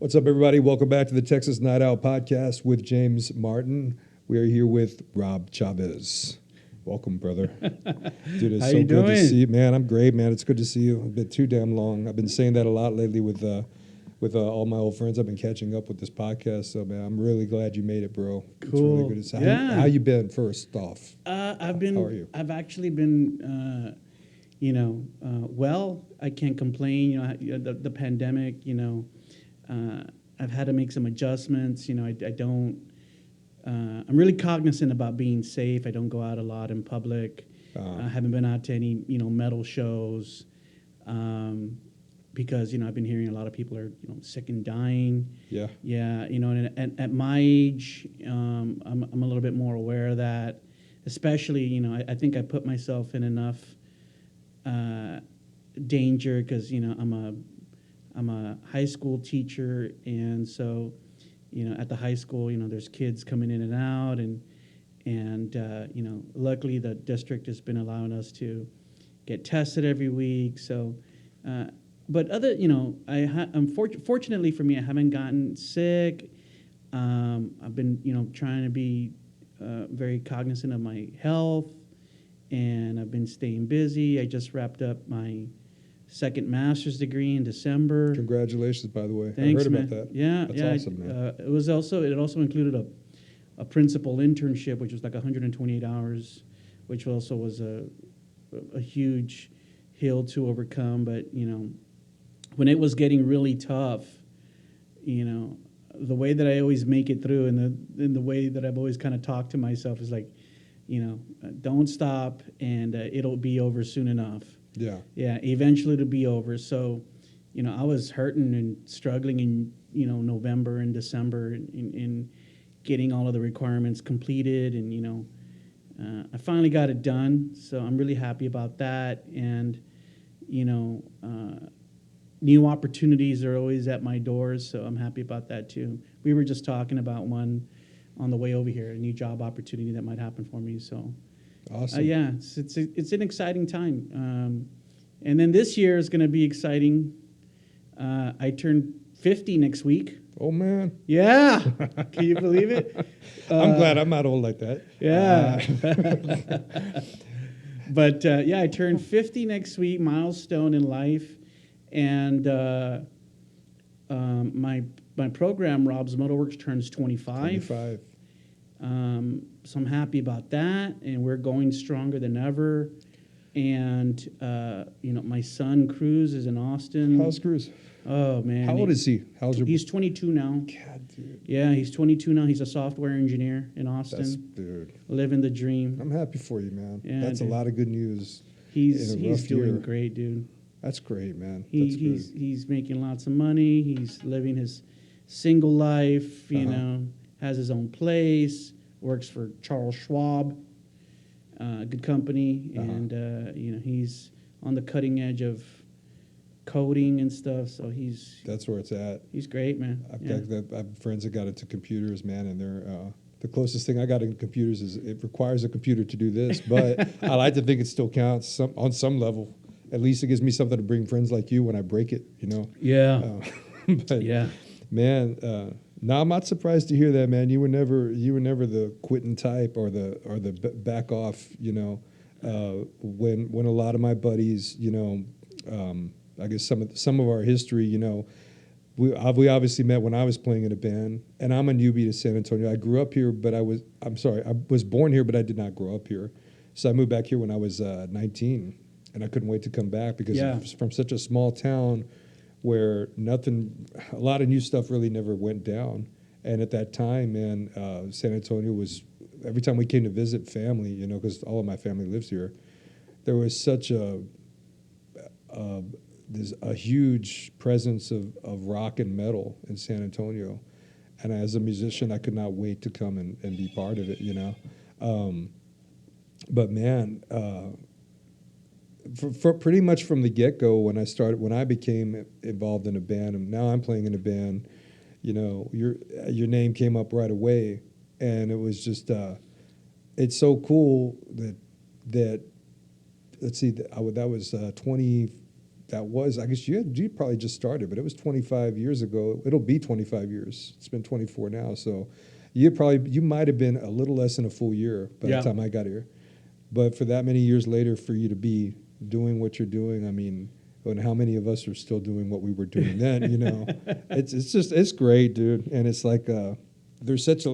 What's up, everybody? Welcome back to the Texas Nite Owl podcast with James Martin. We are here with Robb Chavez. Welcome, brother. Dude, it's How so you good to doing? see you. Man, I'm great, man. It's good to see you. I've been too damn long. I've been saying that a lot lately with all my old friends. I've been catching up with this podcast, so, man, I'm really glad you made it, bro. It's really Cool. good to see. Yeah. How you been, first off? I've been. How are you? I've actually been. Well, I can't complain. The pandemic. I've had to make some adjustments. I don't. I'm really cognizant about being safe. I don't go out a lot in public. I haven't been out to any metal shows, because I've been hearing a lot of people are sick and dying. Yeah. Yeah, and at my age, I'm a little bit more aware of that. Especially, I think I put myself in enough danger because I'm a high school teacher, and so at the high school, there's kids coming in and out, and luckily the district has been allowing us to get tested every week. So, but fortunately for me, I haven't gotten sick. I've been trying to be very cognizant of my health, and I've been staying busy. I just wrapped up my second master's degree in December. Congratulations, by the way. Thanks, I heard man. about that. Yeah, That's yeah. awesome, man. It also included a principal internship, which was like 128 hours, which also was a huge hill to overcome. But when it was getting really tough, the way that I always make it through, and the way that I've always kind of talked to myself is like, don't stop, and it'll be over soon enough. Yeah. Yeah, eventually it'll be over. So, I was hurting and struggling in, November and December in getting all of the requirements completed. And, I finally got it done. So I'm really happy about that. And, new opportunities are always at my doors. So I'm happy about that too. We were just talking about one on the way over here, a new job opportunity that might happen for me. So. Awesome. Yeah, it's an exciting time. And then this year is going to be exciting. I turn 50 next week. Oh, man. Yeah. Can you believe it? I'm glad I'm not old like that. Yeah. But, I turn 50 next week, milestone in life. And my program, Robb's MetalWorks, turns 25. 25. So I'm happy about that, and we're going stronger than ever. And my son Cruz is in Austin. How's Cruz? Oh man, How old is he? He's 22 now. God, dude. Yeah, he's 22 now. He's a software engineer in Austin. Dude. Living the dream. I'm happy for you, man. Yeah, That's dude. a lot of good news. He's in a rough doing year. great, dude. That's great, man. He's making lots of money. He's living his single life. Has his own place. Works for Charles Schwab, good company, and he's on the cutting edge of coding and stuff. So That's where it's at. he's great, man. I have friends that got into computers, man, and they're the closest thing I got into computers is it requires a computer to do this, but I like to think it still counts on some level. At least it gives me something to bring friends like you when I break it, Yeah. But Yeah. man, no, I'm not surprised to hear that, man. You were never the quitting type or the back off, when a lot of my buddies, I guess some of our history, we obviously met when I was playing in a band, and I'm a newbie to San Antonio. I grew up here, but I was born here, but I did not grow up here. So I moved back here when I was 19, and I couldn't wait to come back because from such a small town where a lot of new stuff really never went down. And at that time, man, San Antonio was, every time we came to visit family, because all of my family lives here, there was such a huge presence of rock and metal in San Antonio. And as a musician, I could not wait to come and be part of it, But man, for pretty much from the get-go, when I became involved in a band, and now I'm playing in a band, your name came up right away, and it was just it's so cool that let's see, that was that was, I guess you probably just started, but it was 25 years ago. It'll be 25 years. It's been 24 now. So you might have been a little less than a full year by Yeah. the time I got here. But for that many years later, for you to be doing what you're doing, I mean, and how many of us are still doing what we were doing then, it's great, dude. And it's like, there's such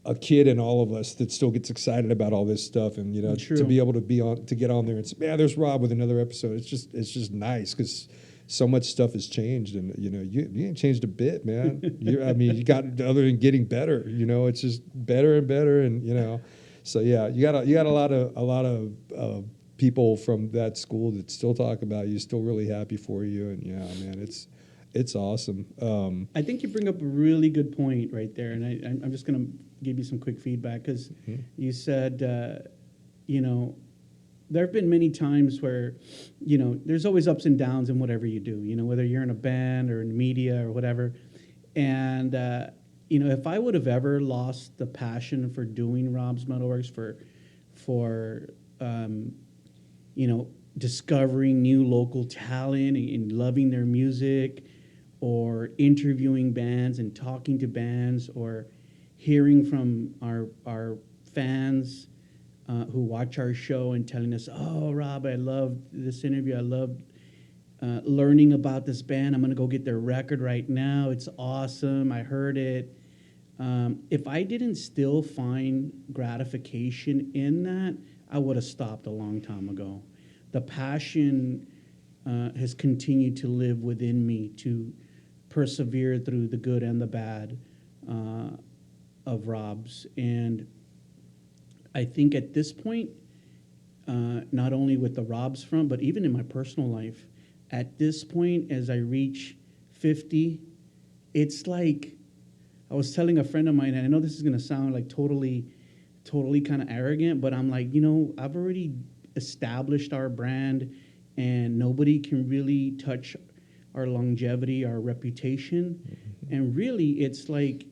a kid in all of us that still gets excited about all this stuff, and True. to be able to get on there and say, man, there's Rob with another episode. It's just nice because so much stuff has changed, and you ain't changed a bit, man. You got, other than getting better, it's just better and better, and so yeah, you got a lot of people from that school that still talk about you, still really happy for you, and yeah, man, it's awesome. I think you bring up a really good point right there, and I'm just going to give you some quick feedback because you said, there have been many times where, there's always ups and downs in whatever you do, whether you're in a band or in media or whatever. And, if I would have ever lost the passion for doing Robb's Metalworks, for discovering new local talent and loving their music, or interviewing bands and talking to bands, or hearing from our fans who watch our show and telling us, oh, Rob, I loved this interview. I loved learning about this band. I'm going to go get their record right now. It's awesome. I heard it. If I didn't still find gratification in that, I would have stopped a long time ago. The passion has continued to live within me to persevere through the good and the bad of Robb's. And I think at this point, not only with the Robb's front, but even in my personal life, at this point, as I reach 50, it's like, I was telling a friend of mine, and I know this is going to sound like totally kind of arrogant, but I'm like, I've already established our brand, and nobody can really touch our longevity, our reputation. Mm-hmm. And really, it's like,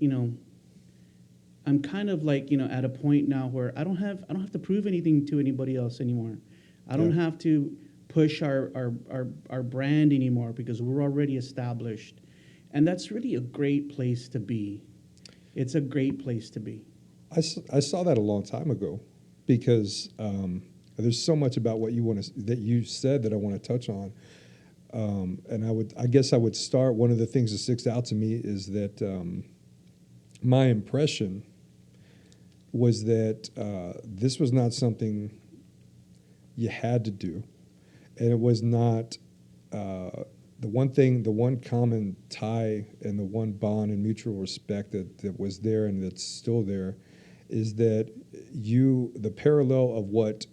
I'm kind of like, at a point now where I don't have to prove anything to anybody else anymore. I don't have to push our brand anymore because we're already established. And that's really a great place to be. It's a great place to be. I saw that a long time ago because there's so much about what that you said that I want to touch on. And I guess I would start, one of the things that sticks out to me is that my impression was that this was not something you had to do. And it was not the one common tie and the one bond and mutual respect that was there and that's still there is that the parallel of what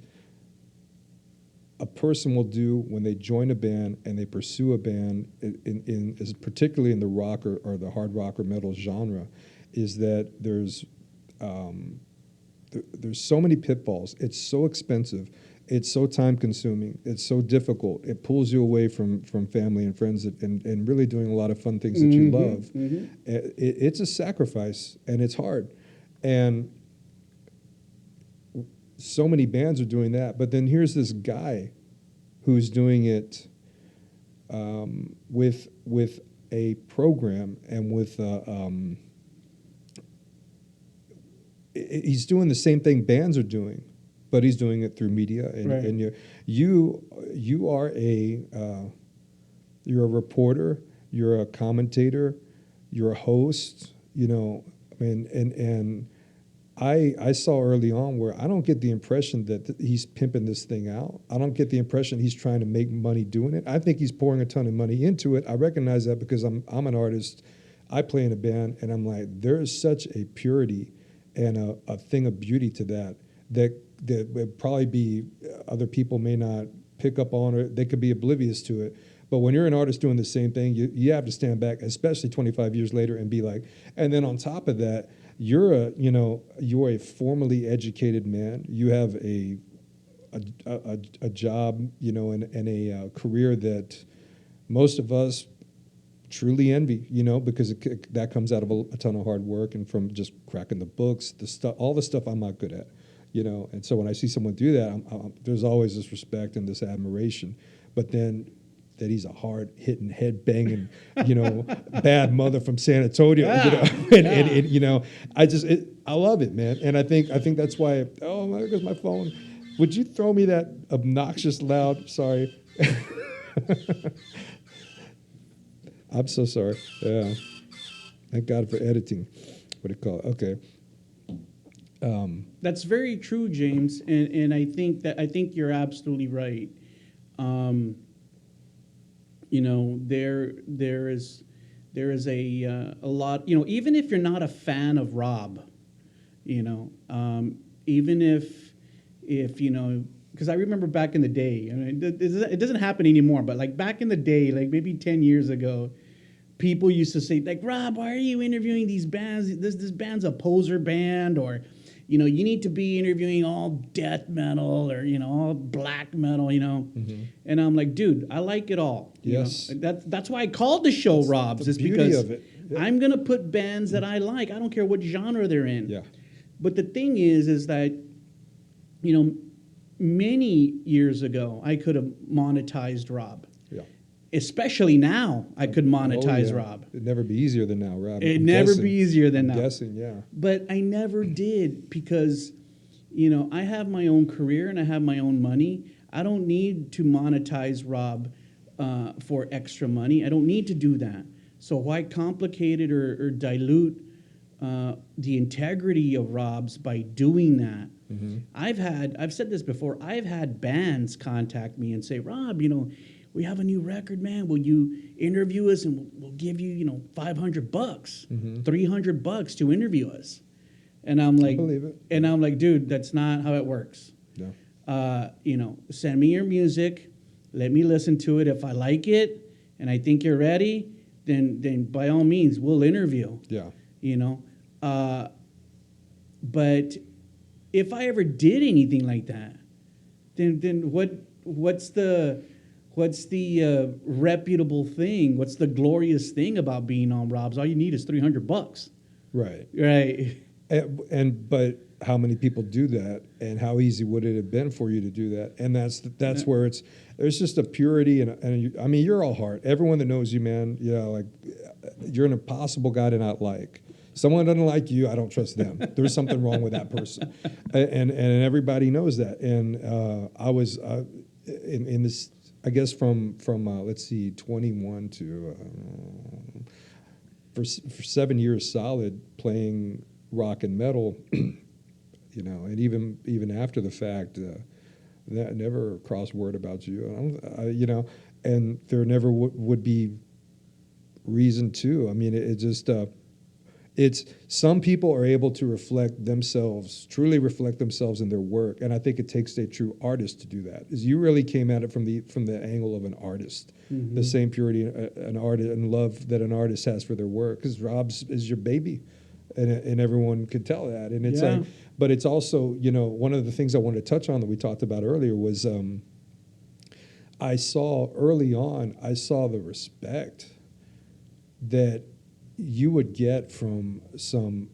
a person will do when they join a band and they pursue a band, is particularly in the rock or the hard rock or metal genre, is that there's so many pitfalls. It's so expensive. It's so time consuming. It's so difficult. It pulls you away from family and friends and really doing a lot of fun things that you love. Mm-hmm. It's a sacrifice and it's hard. And so many bands are doing that, but then here's this guy who's doing it with a program and with he's doing the same thing bands are doing, but he's doing it through media. And, right. And you are you're a reporter, you're a commentator, you're a host. And I saw early on where I don't get the impression that he's pimping this thing out. I don't get the impression he's trying to make money doing it. I think he's pouring a ton of money into it. I recognize that because I'm an artist. I play in a band, and I'm like, there is such a purity and a thing of beauty to that would probably be other people may not pick up on, or they could be oblivious to it. But when you're an artist doing the same thing, you have to stand back, especially 25 years later, and be like, and then on top of that, you're a formally educated man. You have a job, and a career that most of us truly envy, because that comes out of a ton of hard work and from just cracking the books, all the stuff I'm not good at, And so when I see someone do that, there's always this respect and this admiration. but then that he's a hard hitting, head banging, bad mother from San Antonio, and I love it, man. And I think that's why. Oh, there goes my phone. Would you throw me that obnoxious loud? Sorry. I'm so sorry. Yeah. Thank God for editing. What do you call it? Okay. That's very true, James, and I think you're absolutely right. There is a lot. Even if you're not a fan of Rob, even if because I remember back in the day. I mean, it doesn't happen anymore, but like back in the day, like maybe 10 years ago, people used to say like, Rob, why are you interviewing these bands? This band's a poser band, or you need to be interviewing all death metal or all black metal, Mm-hmm. And I'm like, dude, I like it all. Yes. That's why I called the show Rob's. the Is beauty because of it. Yeah. I'm gonna put bands that I like. I don't care what genre they're in. Yeah. But the thing is that many years ago I could have monetized Rob. Yeah. Especially now, I could monetize Rob. It'd never be easier than now, Rob. It'd never be easier than now. I'm guessing, yeah. But I never did because, I have my own career and I have my own money. I don't need to monetize Rob for extra money. I don't need to do that. So why complicate it or dilute the integrity of Rob's by doing that? Mm-hmm. I've said this before. I've had bands contact me and say, Rob, we have a new record, man. Will you interview us and we'll give you, $500, Mm-hmm. $300 to interview us? And I'm like, I believe it. And I'm like, dude, that's not how it works. No. Send me your music, let me listen to it. If I like it and I think you're ready, then by all means we'll interview. Yeah. But if I ever did anything like that, then what's the reputable thing? What's the glorious thing about being on Rob's? All you need is $300. Right. Right. But how many people do that, and how easy would it have been for you to do that? And that's where there's just a purity and you're all heart. Everyone that knows you, man, like you're an impossible guy to not like. Someone doesn't like you, I don't trust them. There's something wrong with that person, and everybody knows that. And I was in this, I guess from let's see, 21 to for 7 years solid playing rock and metal, and even after the fact, that never crossed word about you, and there never would be reason to. I mean, it just. It's some people are able to truly reflect themselves in their work, and I think it takes a true artist to do that. Is you really came at it from the angle of an artist, Mm-hmm. the same purity an artist and love that an artist has for their work. Because Rob's is your baby, and everyone could tell that. And it's like, but it's also one of the things I wanted to touch on that we talked about earlier was I saw early on the respect that you would get from some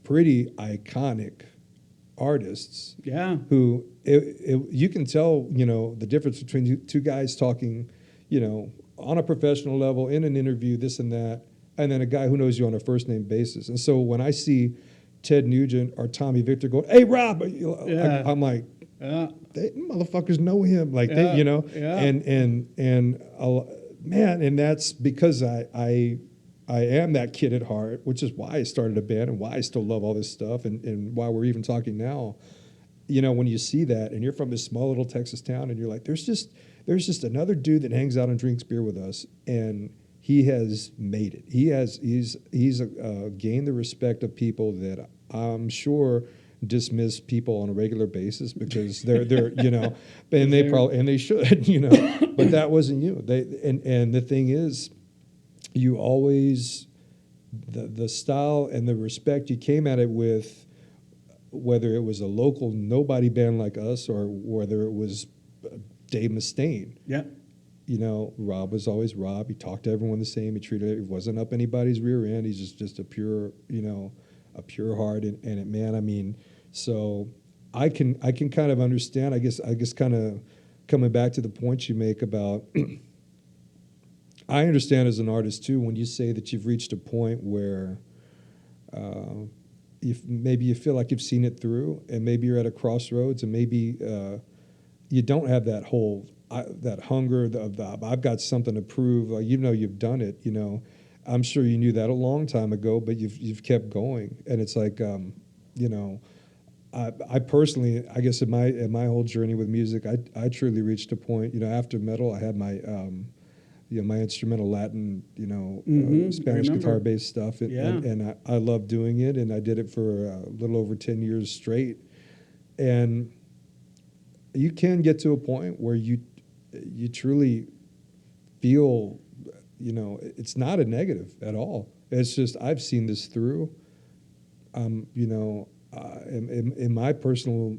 pretty iconic artists, who you can tell, the difference between two guys talking, on a professional level in an interview, this and that, and then a guy who knows you on a first name basis. And so when I see Ted Nugent or Tommy Victor going, "Hey, Rob," I'm like, they motherfuckers know him, like man, and that's because I am that kid at heart, which is why I started a band and why I still love all this stuff and why we're even talking now. When you see that and you're from this small little Texas town and you're like, there's just another dude that hangs out and drinks beer with us, and he has made it. He's gained the respect of people that I'm sure dismiss people on a regular basis because they're and they should, but that wasn't you. And the thing is, you always, the style and the respect you came at it with, whether it was a local nobody band like us or whether it was Dave Mustaine. Yeah. Rob was always Rob. He talked to everyone the same. He wasn't up anybody's rear end. He's just a pure, a pure heart and man. I mean, so I can kind of understand. I guess kind coming back to the point you make about, I understand as an artist too, when you say that you've reached a point where if maybe you feel like you've seen it through, and maybe you're at a crossroads, and maybe you don't have that whole that hunger of the I've got something to prove. Like, you know, you've done it. You know, I'm sure you knew that a long time ago, but you've kept going, and it's like, you know. I personally, I guess in my whole journey with music, I truly reached a point. You know, after metal, I had my my instrumental Latin, Spanish guitar based stuff, and I loved doing it, and I did it for a little over 10 years straight. And you can get to a point where you truly feel, it's not a negative at all. It's just, I've seen this through. In my personal,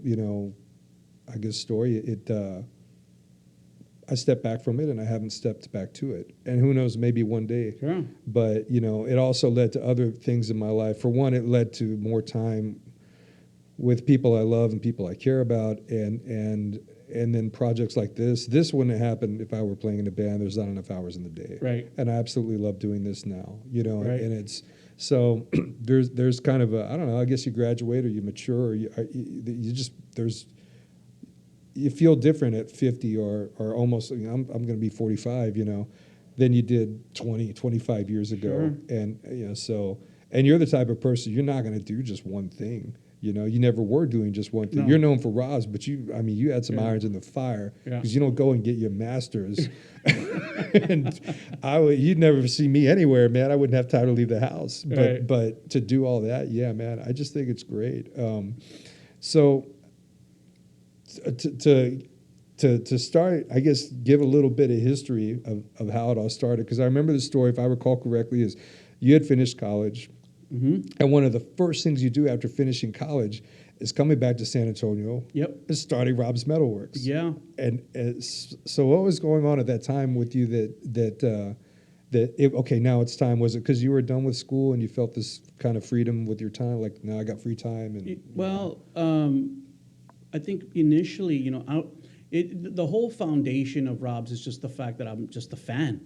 I guess story, I stepped back from it, and I haven't stepped back to it. And who knows, maybe one day. Sure. But it also led to other things in my life. For one, it led to more time with people I love and people I care about, and then projects like this. This wouldn't have happened if I were playing in a band. There's not enough hours in the day. Right. And I absolutely love doing this now. Right. And it's. So there's kind of a, I don't know, I guess you graduate or you mature, or you feel different at 50 or almost, I'm going to be 45, than you did 20, 25 years ago. Sure. And, and you're the type of person, you're not going to do just one thing. You never were doing just one thing. No. You're known for Rob's, but you had some irons in the fire, because you don't go and get your master's. And you'd never see me anywhere, man. I wouldn't have time to leave the house. But to do all that, yeah, man, I just think it's great. So to start, I guess, give a little bit of history of how it all started, because I remember the story, if I recall correctly, is you had finished college. Mm-hmm. And one of the first things you do after finishing college is coming back to San Antonio. Yep. And starting Robb's Metalworks. Yeah. And so what was going on at that time with you okay, now it's time? Was it because you were done with school and you felt this kind of freedom with your time? Like, now I got free time? I think initially, the whole foundation of Robb's is just the fact that I'm just a fan.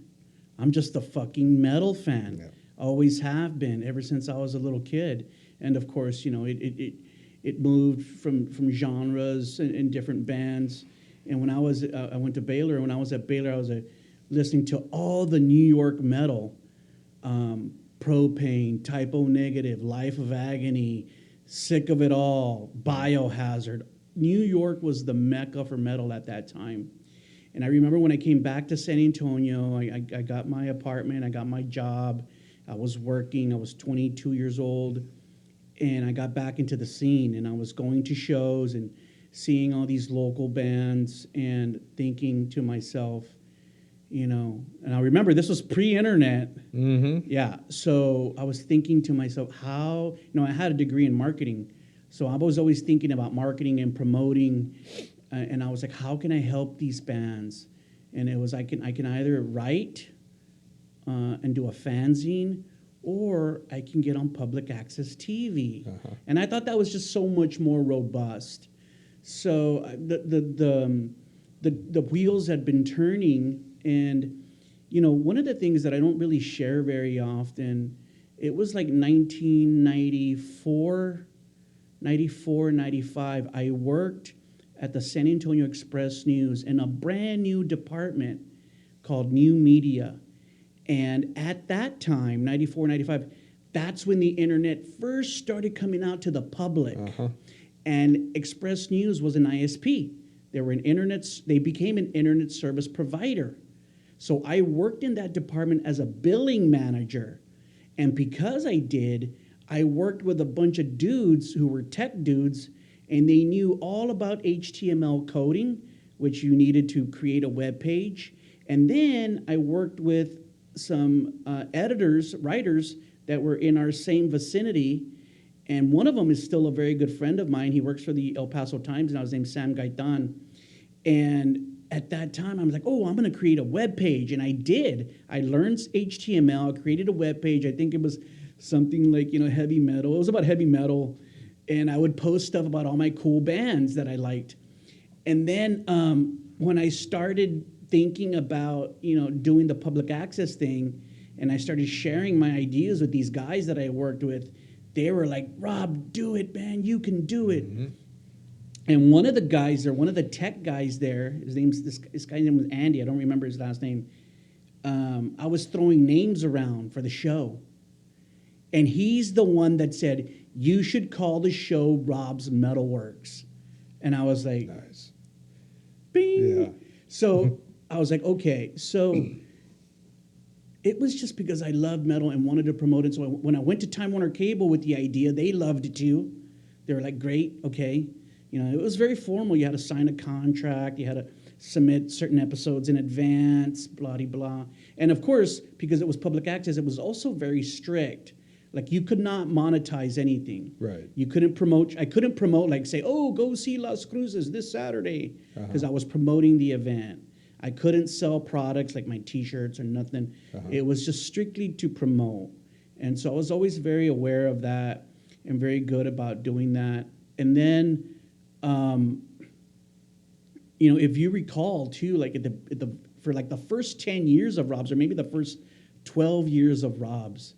I'm just a fucking metal fan. Yeah. Always have been, ever since I was a little kid. And of course, it moved from genres and different bands. And when I went to Baylor, and when I was at Baylor, I was listening to all the New York metal, Propane, Typo Negative, Life of Agony, Sick of It All, Biohazard. New York was the mecca for metal at that time. And I remember when I came back to San Antonio, I got my apartment, I got my job. I was working, I was 22 years old, and I got back into the scene, and I was going to shows and seeing all these local bands and thinking to myself, and I remember this was pre-internet. Mm-hmm. Yeah, so I was thinking to myself, how, I had a degree in marketing, so I was always thinking about marketing and promoting, and I was like, how can I help these bands? And it was, I can either write and do a fanzine, or I can get on public access TV. Uh-huh. And I thought that was just so much more robust. So the wheels had been turning, and one of the things that I don't really share very often, it was like 1994, 95. I worked at the San Antonio Express News in a brand new department called New Media. And at that time, 94, 95, that's when the internet first started coming out to the public. Uh-huh. And Express News was an ISP. They became an internet service provider. So I worked in that department as a billing manager. And because I did, I worked with a bunch of dudes who were tech dudes, and they knew all about HTML coding, which you needed to create a web page. And then I worked with some editors, writers that were in our same vicinity, and one of them is still a very good friend of mine. He works for the El Paso Times, and his name's Sam Gaitan. And at that time, I was like, I'm going to create a web page, and I did. I learned HTML, created a web page. I think it was something like heavy metal. It was about heavy metal, and I would post stuff about all my cool bands that I liked. And then when I started thinking about, doing the public access thing, and I started sharing my ideas with these guys that I worked with, they were like, Rob, do it, man. You can do it. Mm-hmm. And one of the guys there, one of the tech guys there, this guy's name was Andy. I don't remember his last name. I was throwing names around for the show. And he's the one that said, you should call the show Robb's Metalworks. And I was like, Nice. bing. Yeah. So I was like, okay. So it was just because I loved metal and wanted to promote it. So when I went to Time Warner Cable with the idea, they loved it too. They were like, great, okay. It was very formal. You had to sign a contract. You had to submit certain episodes in advance, blah, blah, blah. And of course, because it was public access, it was also very strict. Like, you could not monetize anything. Right. You couldn't promote. I couldn't promote, like, say, oh, go see Las Cruces this Saturday, because I was promoting the event. I couldn't sell products like my T-shirts or nothing. It was just strictly to promote. And so I was always very aware of that and very good about doing that. And then, if you recall too, like for like the first 10 years of Robb's, or maybe the first 12 years of Robb's,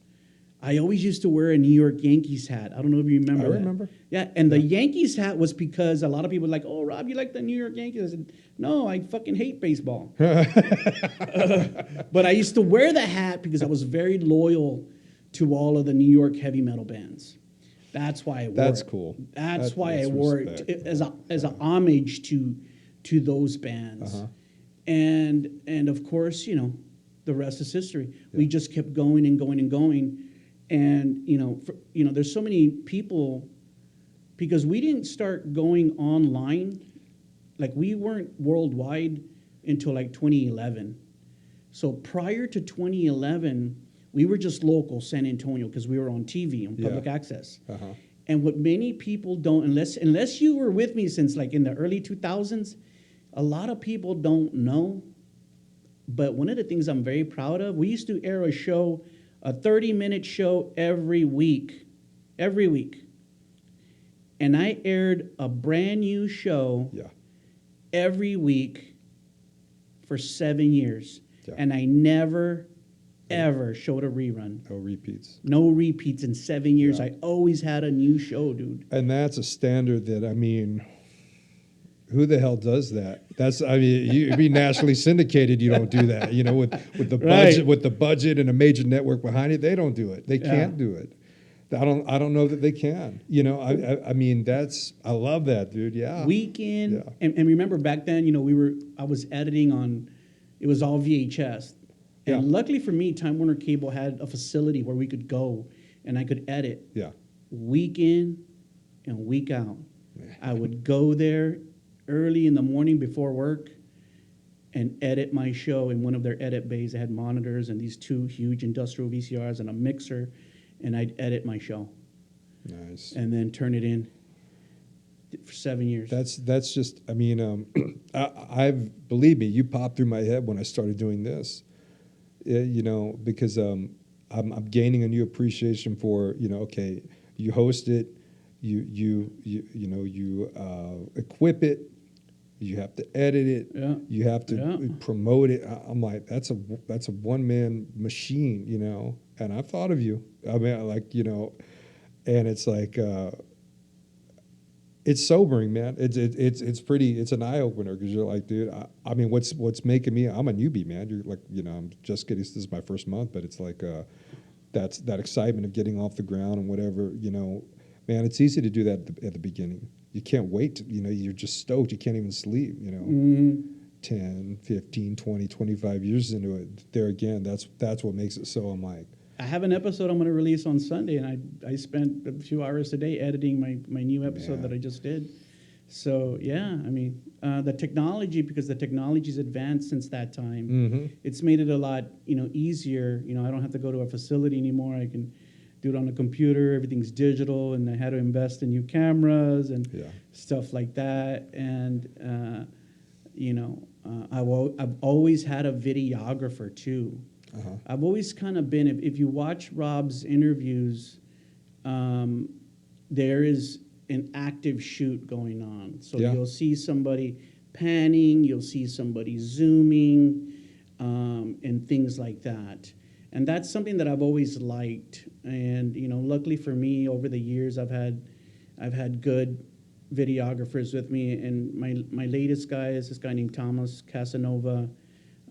I always used to wear a New York Yankees hat. I don't know if you remember. I remember. Yeah, and the Yankees hat was because a lot of people were like, oh, Rob, you like the New York Yankees? I said, no, I fucking hate baseball. But I used to wear the hat because I was very loyal to all of the New York heavy metal bands. That's why I wore That's it. cool. That's why I that's wore respect. it as a homage to those bands. And of course, the rest is history. We just kept going and going and going. And there's so many people, because we didn't start going online, like we weren't worldwide until like 2011. So prior to 2011, we were just local San Antonio because we were on TV on public access. And what many people don't, unless you were with me since like in the early 2000s, a lot of people don't know. But one of the things I'm very proud of, we used to air a show, a 30-minute show every week. And I aired a brand new show every week for 7 years. Yeah. And I never, ever showed a rerun. No repeats. No repeats in 7 years. Yeah. I always had a new show, dude. And that's a standard that, I mean, who the hell does that? You be nationally syndicated, you don't do that. With the budget, with the budget and a major network behind it, they don't do it. They can't do it. I don't know that they can. I mean, I love that, dude. Yeah. Weekend. Yeah. And remember back then, I was editing on, it was all VHS. And luckily for me, Time Warner Cable had a facility where we could go and I could edit week in and week out. I would go there early in the morning before work and edit my show in one of their edit bays. They had monitors and these two huge industrial VCRs and a mixer, and I'd edit my show. Nice. And then turn it in for 7 years. That's just, I mean, believe me, you popped through my head when I started doing this, because I'm gaining a new appreciation for, okay, you host it, you equip it, you have to edit it, you have to promote it. I'm like, that's a one-man machine, and I've thought of you. I mean, and it's like, it's sobering, man. It's an eye opener because you're like, dude. I mean, what's making me? I'm a newbie, man. You're like, I'm just getting. This is my first month, but it's like, that's that excitement of getting off the ground and whatever. Man, it's easy to do that at the beginning. You can't wait. You're just stoked. You can't even sleep. 10, 15, 20, 25 years into it. There again, that's what makes it so. I'm like, I have an episode I'm going to release on Sunday, and I spent a few hours today editing my new episode that I just did. So, yeah, I mean, the technology, because the technology's advanced since that time, it's made it a lot, easier. I don't have to go to a facility anymore. I can do it on a computer. Everything's digital, and I had to invest in new cameras and stuff like that. And, I've always had a videographer, too. I've always kind of been, if you watch Robb's interviews, there is an active shoot going on. So you'll see somebody panning, you'll see somebody zooming, and things like that. And that's something that I've always liked. And luckily for me, over the years, I've had good videographers with me. And my latest guy is this guy named Thomas Casanova.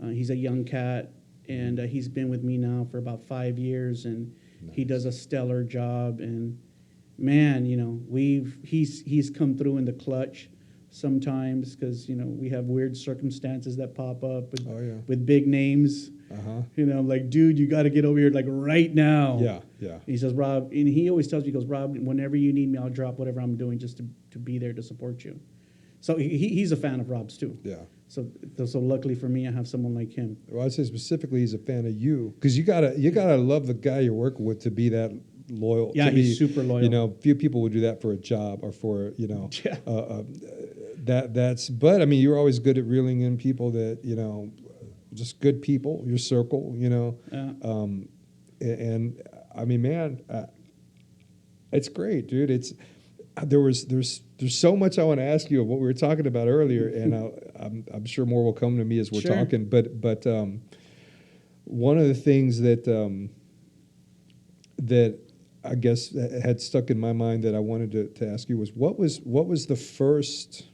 He's a young cat, and he's been with me now for about 5 years, and he does a stellar job. And man, he's come through in the clutch sometimes, because we have weird circumstances that pop up with big names. I'm like, dude, you got to get over here like right now. Yeah. He says, Rob, and he always tells me, he goes, Rob, whenever you need me, I'll drop whatever I'm doing just to be there to support you. So he's a fan of Rob's too. Yeah. So luckily for me, I have someone like him. Well, I'd say specifically he's a fan of you, because you gotta love the guy you're working with to be that loyal. Yeah, he's super loyal. Few people would do that for a job or for Yeah. that's. But I mean, you're always good at reeling in people that just good people, your circle. Yeah. And I mean, man, it's great, dude. There's so much I want to ask you of what we were talking about earlier, and I'm sure more will come to me as we're talking. But one of the things that I guess had stuck in my mind that I wanted to ask you was what was the first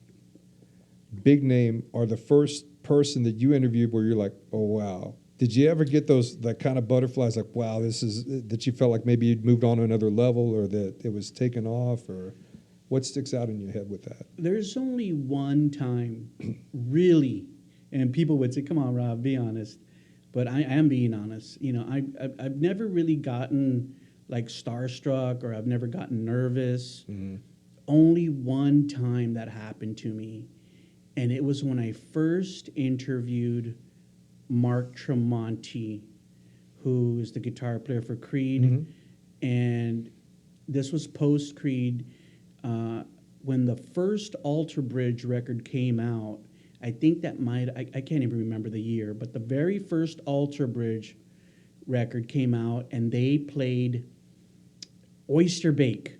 big name or the first person that you interviewed where you're like, oh wow. Did you ever get those that kind of butterflies, like, wow, this is that you felt like maybe you'd moved on to another level, or that it was taken off, or what sticks out in your head with that? There's only one time, really, and people would say, come on, Rob, be honest. But I am being honest. I've never really gotten like starstruck, or I've never gotten nervous. Mm-hmm. Only one time that happened to me, and it was when I first interviewed Mark Tremonti, who is the guitar player for Creed. Mm-hmm. And this was post-Creed. When the first Alter Bridge record came out, I think that I can't even remember the year, but the very first Alter Bridge record came out, and they played Oyster Bake.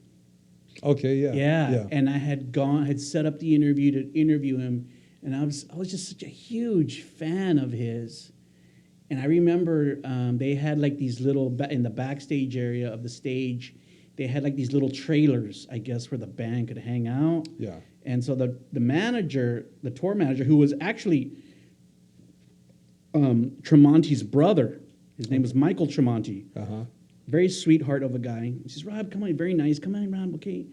Okay, yeah. And I had set up the interview to interview him, and I was just such a huge fan of his. And I remember they had like these little, in the backstage area of the stage, they had like these little trailers, I guess, where the band could hang out. Yeah. And so the manager, the tour manager, who was actually Tremonti's brother, his name was Michael Tremonti. Uh-huh. Very sweetheart of a guy. He says, Rob, come on, very nice. Come on, Rob, okay.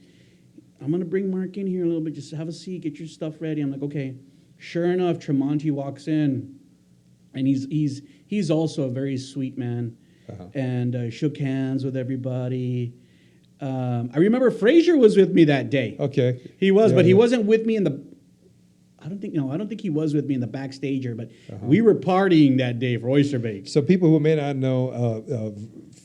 I'm going to bring Mark in here a little bit. Just have a seat, get your stuff ready. I'm like, okay. Sure enough, Tremonti walks in, and he's also a very sweet man. Uh-huh. And shook hands with everybody. I remember Frazier was with me that day. Okay. He was, but he wasn't with me in the... I don't think he was with me in the backstage here, but we were partying that day for Oyster Bake. So people who may not know,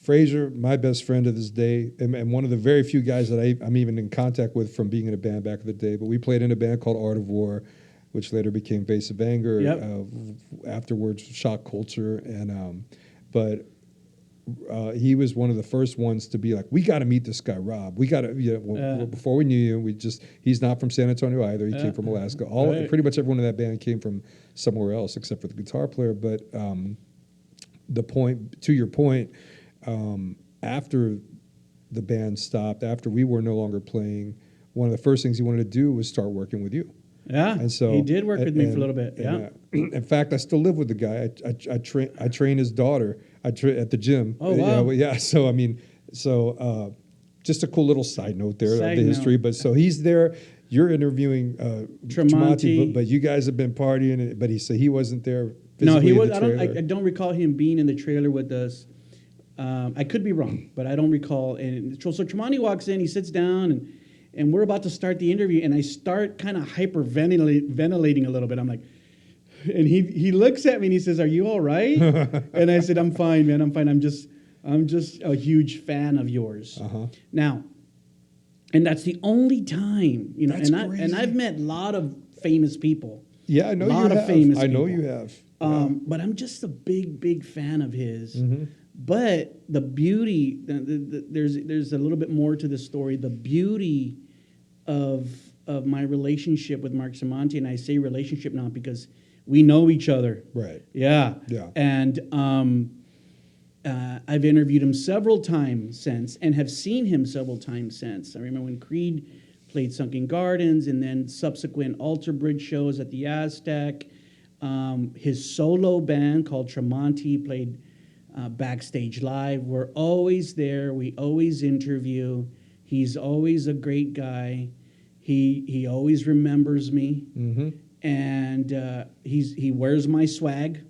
Frazier, my best friend to this day, and one of the very few guys that I'm even in contact with from being in a band back in the day, but we played in a band called Art of War, which later became Face of Anger, afterwards Shock Culture, and he was one of the first ones to be like, we got to meet this guy, Rob. We got to, before we knew him, he's not from San Antonio either. He came from Alaska. Pretty much everyone in that band came from somewhere else except for the guitar player. But to your point, after the band stopped, after we were no longer playing, one of the first things he wanted to do was start working with you. Yeah, and so he did work with me for a little bit. Yeah. In fact, I still live with the guy. I train his daughter. At the gym. Oh wow! Yeah. So I mean, just a cool little side note there of the history. But so he's there. You're interviewing Tremonti, but you guys have been partying. But he wasn't there. No, he was. I don't recall him being in the trailer with us. I could be wrong, but I don't recall. And so Tremonti walks in. He sits down and we're about to start the interview, and I start kind of hyperventilating a little bit. I'm like, and he looks at me and he says, "Are you all right?" And I said, "I'm fine, man. I'm fine. I'm just a huge fan of yours." Uh-huh. Now, and that's the only time, That's crazy. And I've met a lot of famous people. Yeah, I know you have. A lot of famous people. I know you have. But I'm just a big fan of his. Mm-hmm. But the beauty, there's a little bit more to the story. The beauty of of my relationship with Mark Tremonti, and I say relationship now because we know each other. Right. Yeah. Yeah. And I've interviewed him several times since and have seen him several times since. I remember when Creed played Sunken Gardens and then subsequent Alter Bridge shows at the Aztec. His solo band called Tremonti played backstage live. We're always there. We always interview. He's always a great guy. He always remembers me. Mm-hmm. And he wears my swag.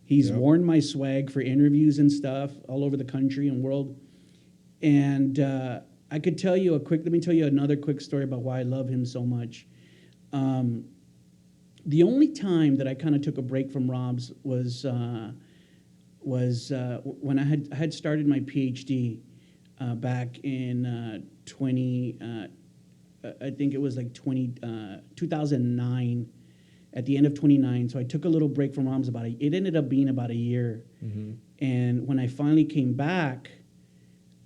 He's worn my swag for interviews and stuff all over the country and world. And I could tell you let me tell you another quick story about why I love him so much. The only time that I kind of took a break from Robb's was when I had started my PhD back in 2009. At the end of 29, so I took a little break from Robb's it ended up being about a year. Mm-hmm. And when I finally came back,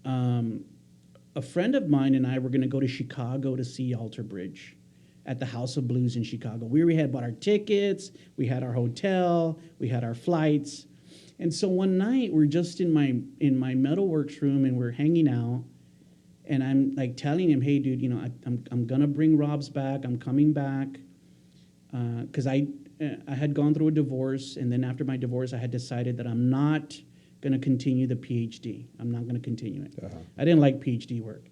a friend of mine and I were going to go to Chicago to see Alter Bridge at the House of Blues in Chicago. We had bought our tickets, we had our hotel, we had our flights. And so one night we're just in my MetalWorks room and we're hanging out. And I'm like telling him, hey, dude, I'm going to bring Robb's back. I'm coming back. Because I had gone through a divorce, and then after my divorce, I had decided that I'm not going to continue the PhD. I'm not going to continue it. Uh-huh. I didn't like PhD work.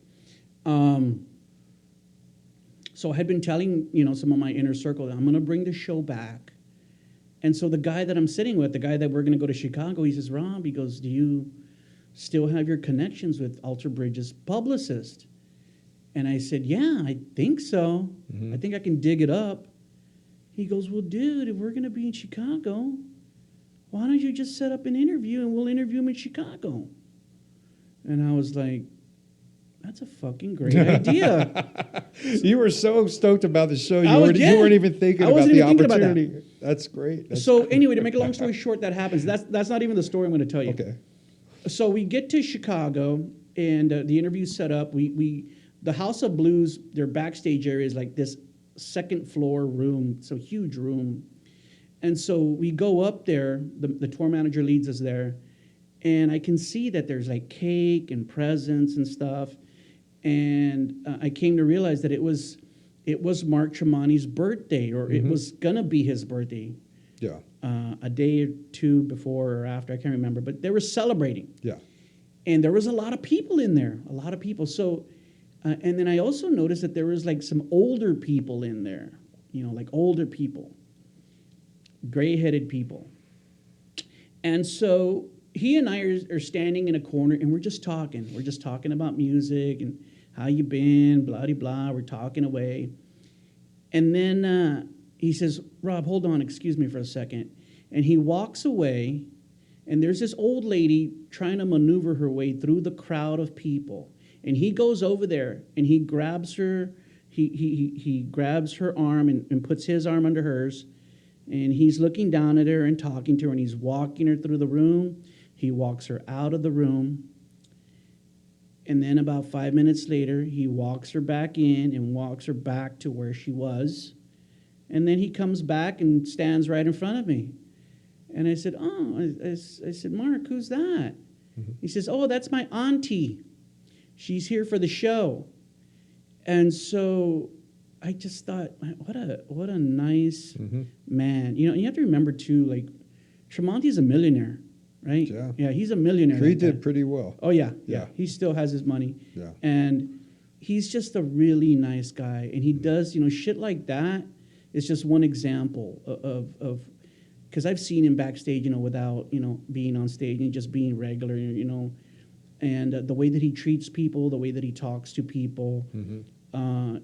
So I had been telling some of my inner circle that I'm going to bring the show back. And so the guy that I'm sitting with, the guy that we're going to go to Chicago, he says, Robb, he goes, do you still have your connections with Alter Bridge's publicist? And I said, yeah, I think so. Mm-hmm. I think I can dig it up. He goes, well, dude, if we're going to be in Chicago, why don't you just set up an interview and we'll interview him in Chicago? And I was like, that's a fucking great idea. You were so stoked about the show. You weren't even thinking about the opportunity. That's great. Anyway, to make a long story short, that happens. That's not even the story I'm going to tell you. Okay. So we get to Chicago, and the interview's set up. The House of Blues, their backstage area is like this second floor room. It's a huge room. And so we go up there, the tour manager leads us there, and I can see that there's like cake and presents and stuff. And I came to realize that it was Mark Tremonti's birthday, or it was gonna be his birthday. Yeah. A day or two before or after, I can't remember, but they were celebrating. Yeah. And there was a lot of people in there, a lot of people. So, and then I also noticed that there was like some older people in there, like older people, gray-headed people. And so he and I are standing in a corner, and we're just talking. We're just talking about music and how you been, blah-de-blah. We're talking away. And then he says, Robb, hold on, excuse me for a second. And he walks away, and there's this old lady trying to maneuver her way through the crowd of people. And he goes over there, and he grabs her. He grabs her arm and puts his arm under hers. And he's looking down at her and talking to her, and he's walking her through the room. He walks her out of the room. And then about 5 minutes later, he walks her back in and walks her back to where she was. And then he comes back and stands right in front of me. And I said, I said, Mark, who's that? Mm-hmm. He says, oh, that's my auntie. She's here for the show. And so I just thought, what a nice man. You have to remember, too, like, Tremonti's a millionaire, right? Yeah, he's a millionaire. He did pretty well. Oh, yeah. He still has his money. Yeah. And he's just a really nice guy. And he does, shit like that is just one example of because I've seen him backstage, without, being on stage and just being regular, and the way that he treats people, the way that he talks to people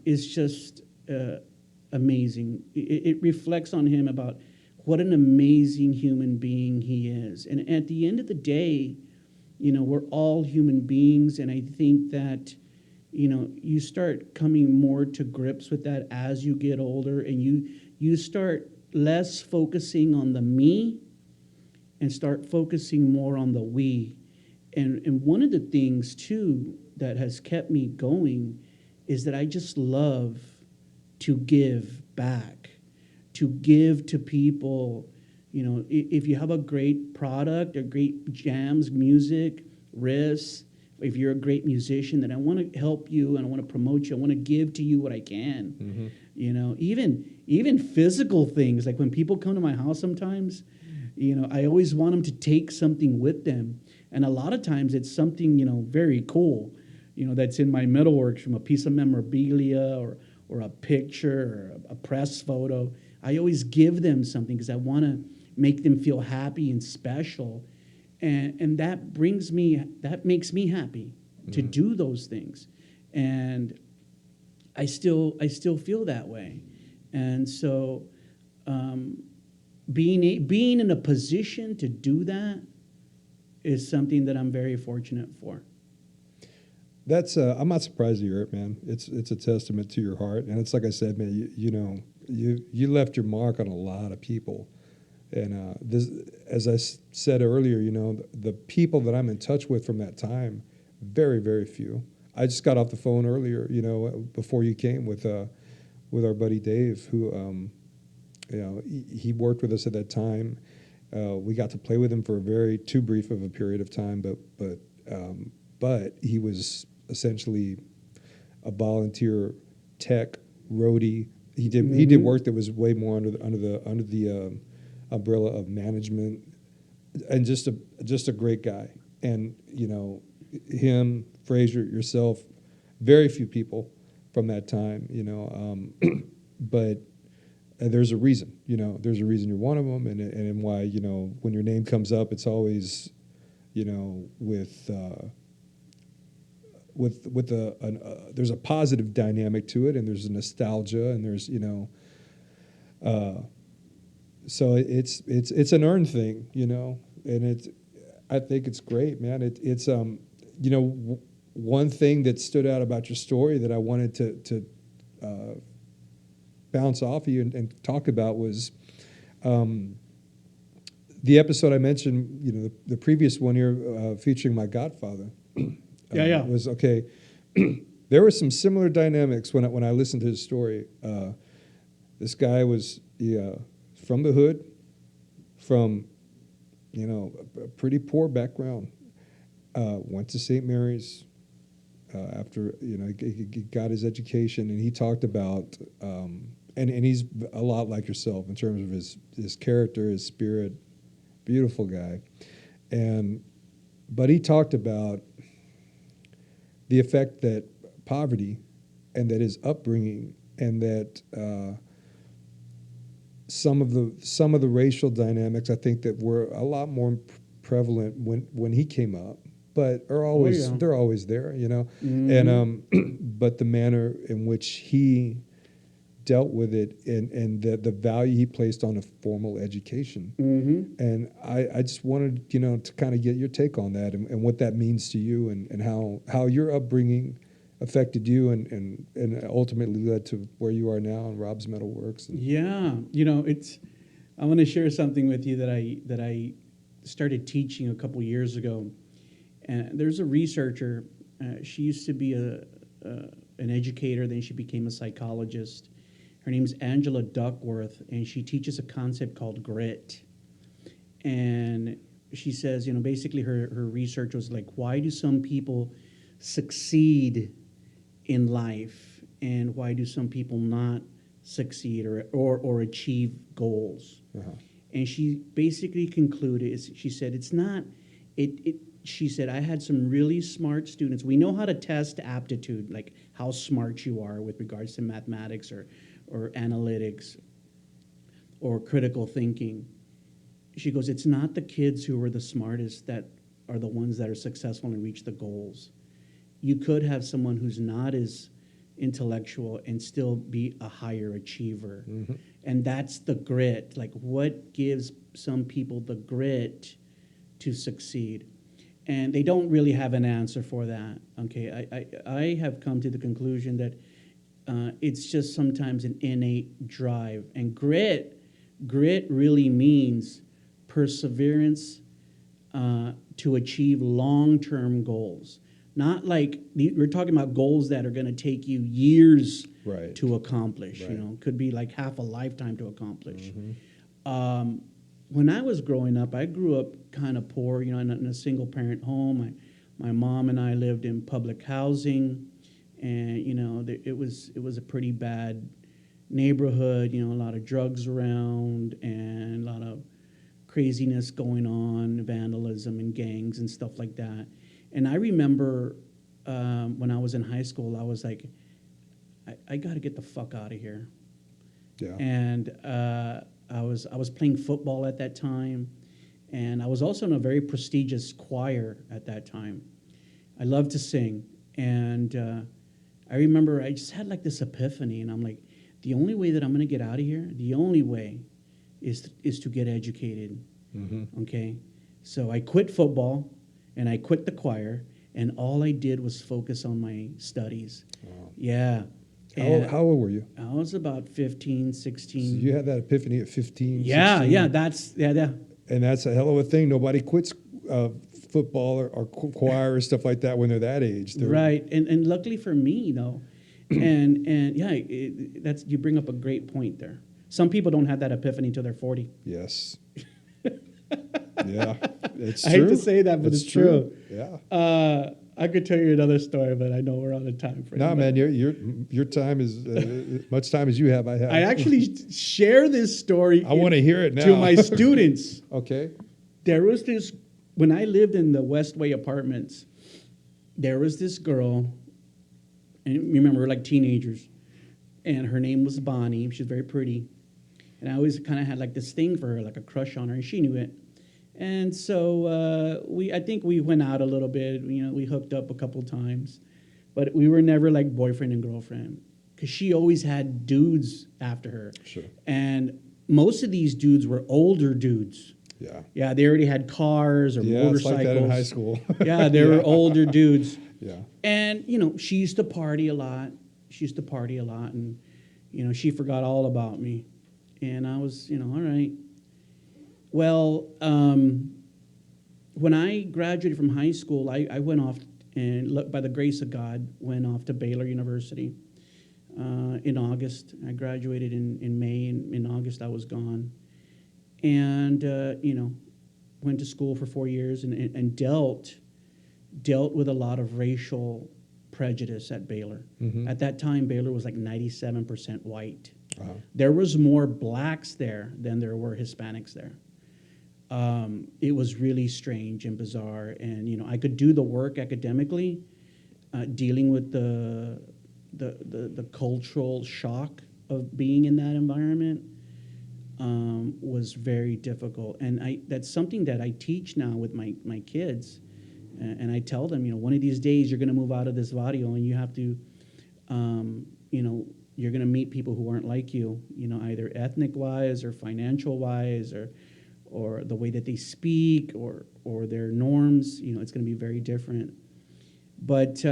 is just amazing. It reflects on him about what an amazing human being he is. And at the end of the day, we're all human beings, and I think that, you start coming more to grips with that as you get older, and you start less focusing on the me and start focusing more on the we. And one of the things, too, that has kept me going is that I just love to give back, to give to people. You know, if you have a great product or great jams, music, riffs, if you're a great musician, then I want to help you and I want to promote you. I want to give to you what I can. Mm-hmm. You know, even physical things, like when people come to my house sometimes, you know, I always want them to take something with them. And a lot of times it's something, you know, very cool, you know, that's in my MetalWorks, from a piece of memorabilia or a picture or a press photo. I always give them something because I want to make them feel happy and special. And that makes me happy to do those things. And I still feel that way. And so being in a position to do that is something that I'm very fortunate for. That's I'm not surprised to hear it, man. It's a testament to your heart, and it's like I said, man. You left your mark on a lot of people, and this, as I said earlier, you know, the people that I'm in touch with from that time, very, very few. I just got off the phone earlier, you know, before you came with our buddy Dave, who you know, he worked with us at that time. We got to play with him for a very too brief of a period of time, but he was essentially a volunteer tech roadie. He did work that was way more under the umbrella of management, and just a great guy. And you know, him, Fraser, yourself, very few people from that time, you know, but there's a reason, you know, there's a reason you're one of them, and why, you know, when your name comes up, it's always, you know, there's a positive dynamic to it, and there's a nostalgia, and there's, you know, so it's an earned thing, you know, and I think it's great, man. It's you know, one thing that stood out about your story that I wanted to bounce off of you and talk about was the episode I mentioned, you know, the previous one here featuring my godfather. Yeah. Was okay. There were some similar dynamics when I listened to his story. This guy was from the hood, from, you know, a pretty poor background. Went to St. Mary's after, you know, he got his education, and he talked about and he's a lot like yourself in terms of his character, his spirit. Beautiful guy, but he talked about the effect that poverty and that his upbringing and that some of the racial dynamics, I think, that were a lot more prevalent when he came up, but they're always there, you know. Mm-hmm. And but the manner in which he dealt with it, and the value he placed on a formal education. Mm-hmm. And I just wanted, you know, to kind of get your take on that, and what that means to you, and how your upbringing affected you, and ultimately led to where you are now in Robb's Metalworks. Yeah, you know, I want to share something with you that I started teaching a couple years ago. And there's a researcher. She used to be an educator, then she became a psychologist. Her name's Angela Duckworth, and she teaches a concept called grit. And she says, you know, basically her research was like, why do some people succeed in life, and why do some people not succeed or achieve goals? Uh-huh. And she basically concluded, she said, it's not, she said, I had some really smart students. We know how to test aptitude, like how smart you are with regards to mathematics or analytics or critical thinking. She goes, it's not the kids who are the smartest that are the ones that are successful and reach the goals. You could have someone who's not as intellectual and still be a higher achiever. Mm-hmm. And that's the grit. Like, what gives some people the grit to succeed? And they don't really have an answer for that. Okay, I have come to the conclusion that it's just sometimes an innate drive. And grit really means perseverance to achieve long-term goals. Not like we're talking about goals that are going to take you years Right. to accomplish. Right. You know, could be like half a lifetime to accomplish. Mm-hmm. When I was growing up, I grew up kind of poor. You know, in a single parent home. My mom and I lived in public housing, and you know, it was a pretty bad neighborhood. You know, a lot of drugs around and a lot of craziness going on, vandalism and gangs and stuff like that. And I remember when I was in high school, I was like, I got to get the fuck out of here. Yeah. And I was playing football at that time, and I was also in a very prestigious choir at that time. I loved to sing, and I remember I just had like this epiphany, and I'm like, the only way that I'm going to get out of here, the only way, is to get educated. Mm-hmm. Okay, so I quit football, and I quit the choir, and all I did was focus on my studies. Wow. Yeah. How old were you? I was about 15, 16. So you had that epiphany at 15, Yeah, 16? yeah. And that's a hell of a thing. Nobody quits football or choir or stuff like that when they're that age. Right, and luckily for me, though, and yeah, that's, you bring up a great point there. Some people don't have that epiphany until they're 40. Yes. Yeah, it's I true. hate to say that, but it's true. Yeah. I could tell you another story, but I know we're on the time frame. No, man, your time is much time as you have. I have. I actually share this story. I want to hear it now to my students. Okay. There was this, when I lived in the Westway apartments, there was this girl, and remember, we're like teenagers, and her name was Bonnie. She was very pretty, and I always kind of had like this thing for her, like a crush on her, and she knew it. And so I think we went out a little bit. You know, we hooked up a couple times, but we were never like boyfriend and girlfriend because she always had dudes after her. Sure. And most of these dudes were older dudes. Yeah. Yeah, they already had cars or motorcycles. It's like that in high school. Yeah, they were older dudes. Yeah. And, you know, she used to party a lot. And, you know, she forgot all about me. And I was, you know, all right. Well, when I graduated from high school, I went off and, by the grace of God, went off to Baylor University in August. I graduated in May, and in August I was gone. And, you know, went to school for 4 years and dealt with a lot of racial prejudice at Baylor. Mm-hmm. At that time, Baylor was like 97% white. Uh-huh. There was more blacks there than there were Hispanics there. It was really strange and bizarre. And, you know, I could do the work academically, dealing with the cultural shock of being in that environment. Was very difficult, and that's something that I teach now with my kids, and I tell them, you know, one of these days you're going to move out of this barrio, and you have to, you know, you're going to meet people who aren't like you, you know, either ethnic wise or financial wise, or the way that they speak, or their norms. You know, it's going to be very different. But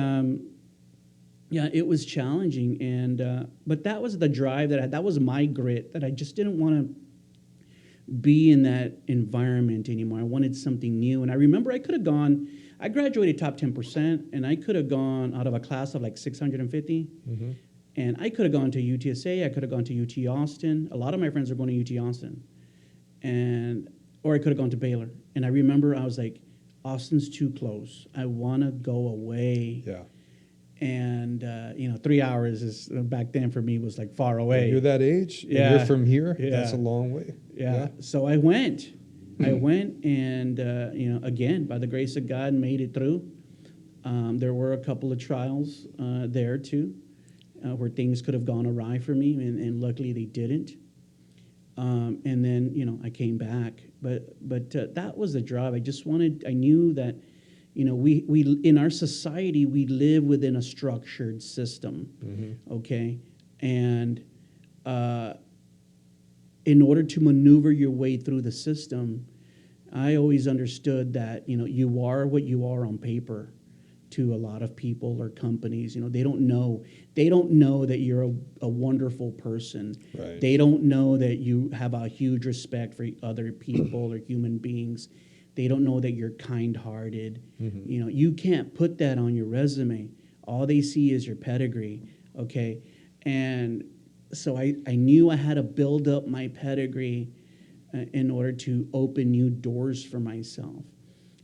yeah, it was challenging, and but that was the drive that was my grit, that I just didn't want to be in that environment anymore. I wanted something new, and I remember I could have gone. I graduated top 10%, and I could have gone out of a class of like 650, Mm-hmm. and I could have gone to UTSA. I could have gone to UT Austin. A lot of my friends are going to UT Austin, or I could have gone to Baylor. And I remember I was like, Austin's too close. I want to go away. Yeah. And, you know, 3 hours is back then for me was like far away. When you're that age, and Yeah. you're from here, Yeah. that's a long way. Yeah. So I went. And, you know, again, by the grace of God, made it through. There were a couple of trials there, too, where things could have gone awry for me, and luckily they didn't. And then, you know, I came back. But that was the drive. I knew that, you know, we in our society, we live within a structured system, Mm-hmm. okay? And in order to maneuver your way through the system, I always understood that, you know, you are what you are on paper to a lot of people or companies. You know, they don't know that you're a wonderful person. Right. They don't know that you have a huge respect for other people or human beings. They don't know that you're kind-hearted. Mm-hmm. You know, you can't put that on your resume. All they see is your pedigree, okay? And so I knew I had to build up my pedigree in order to open new doors for myself.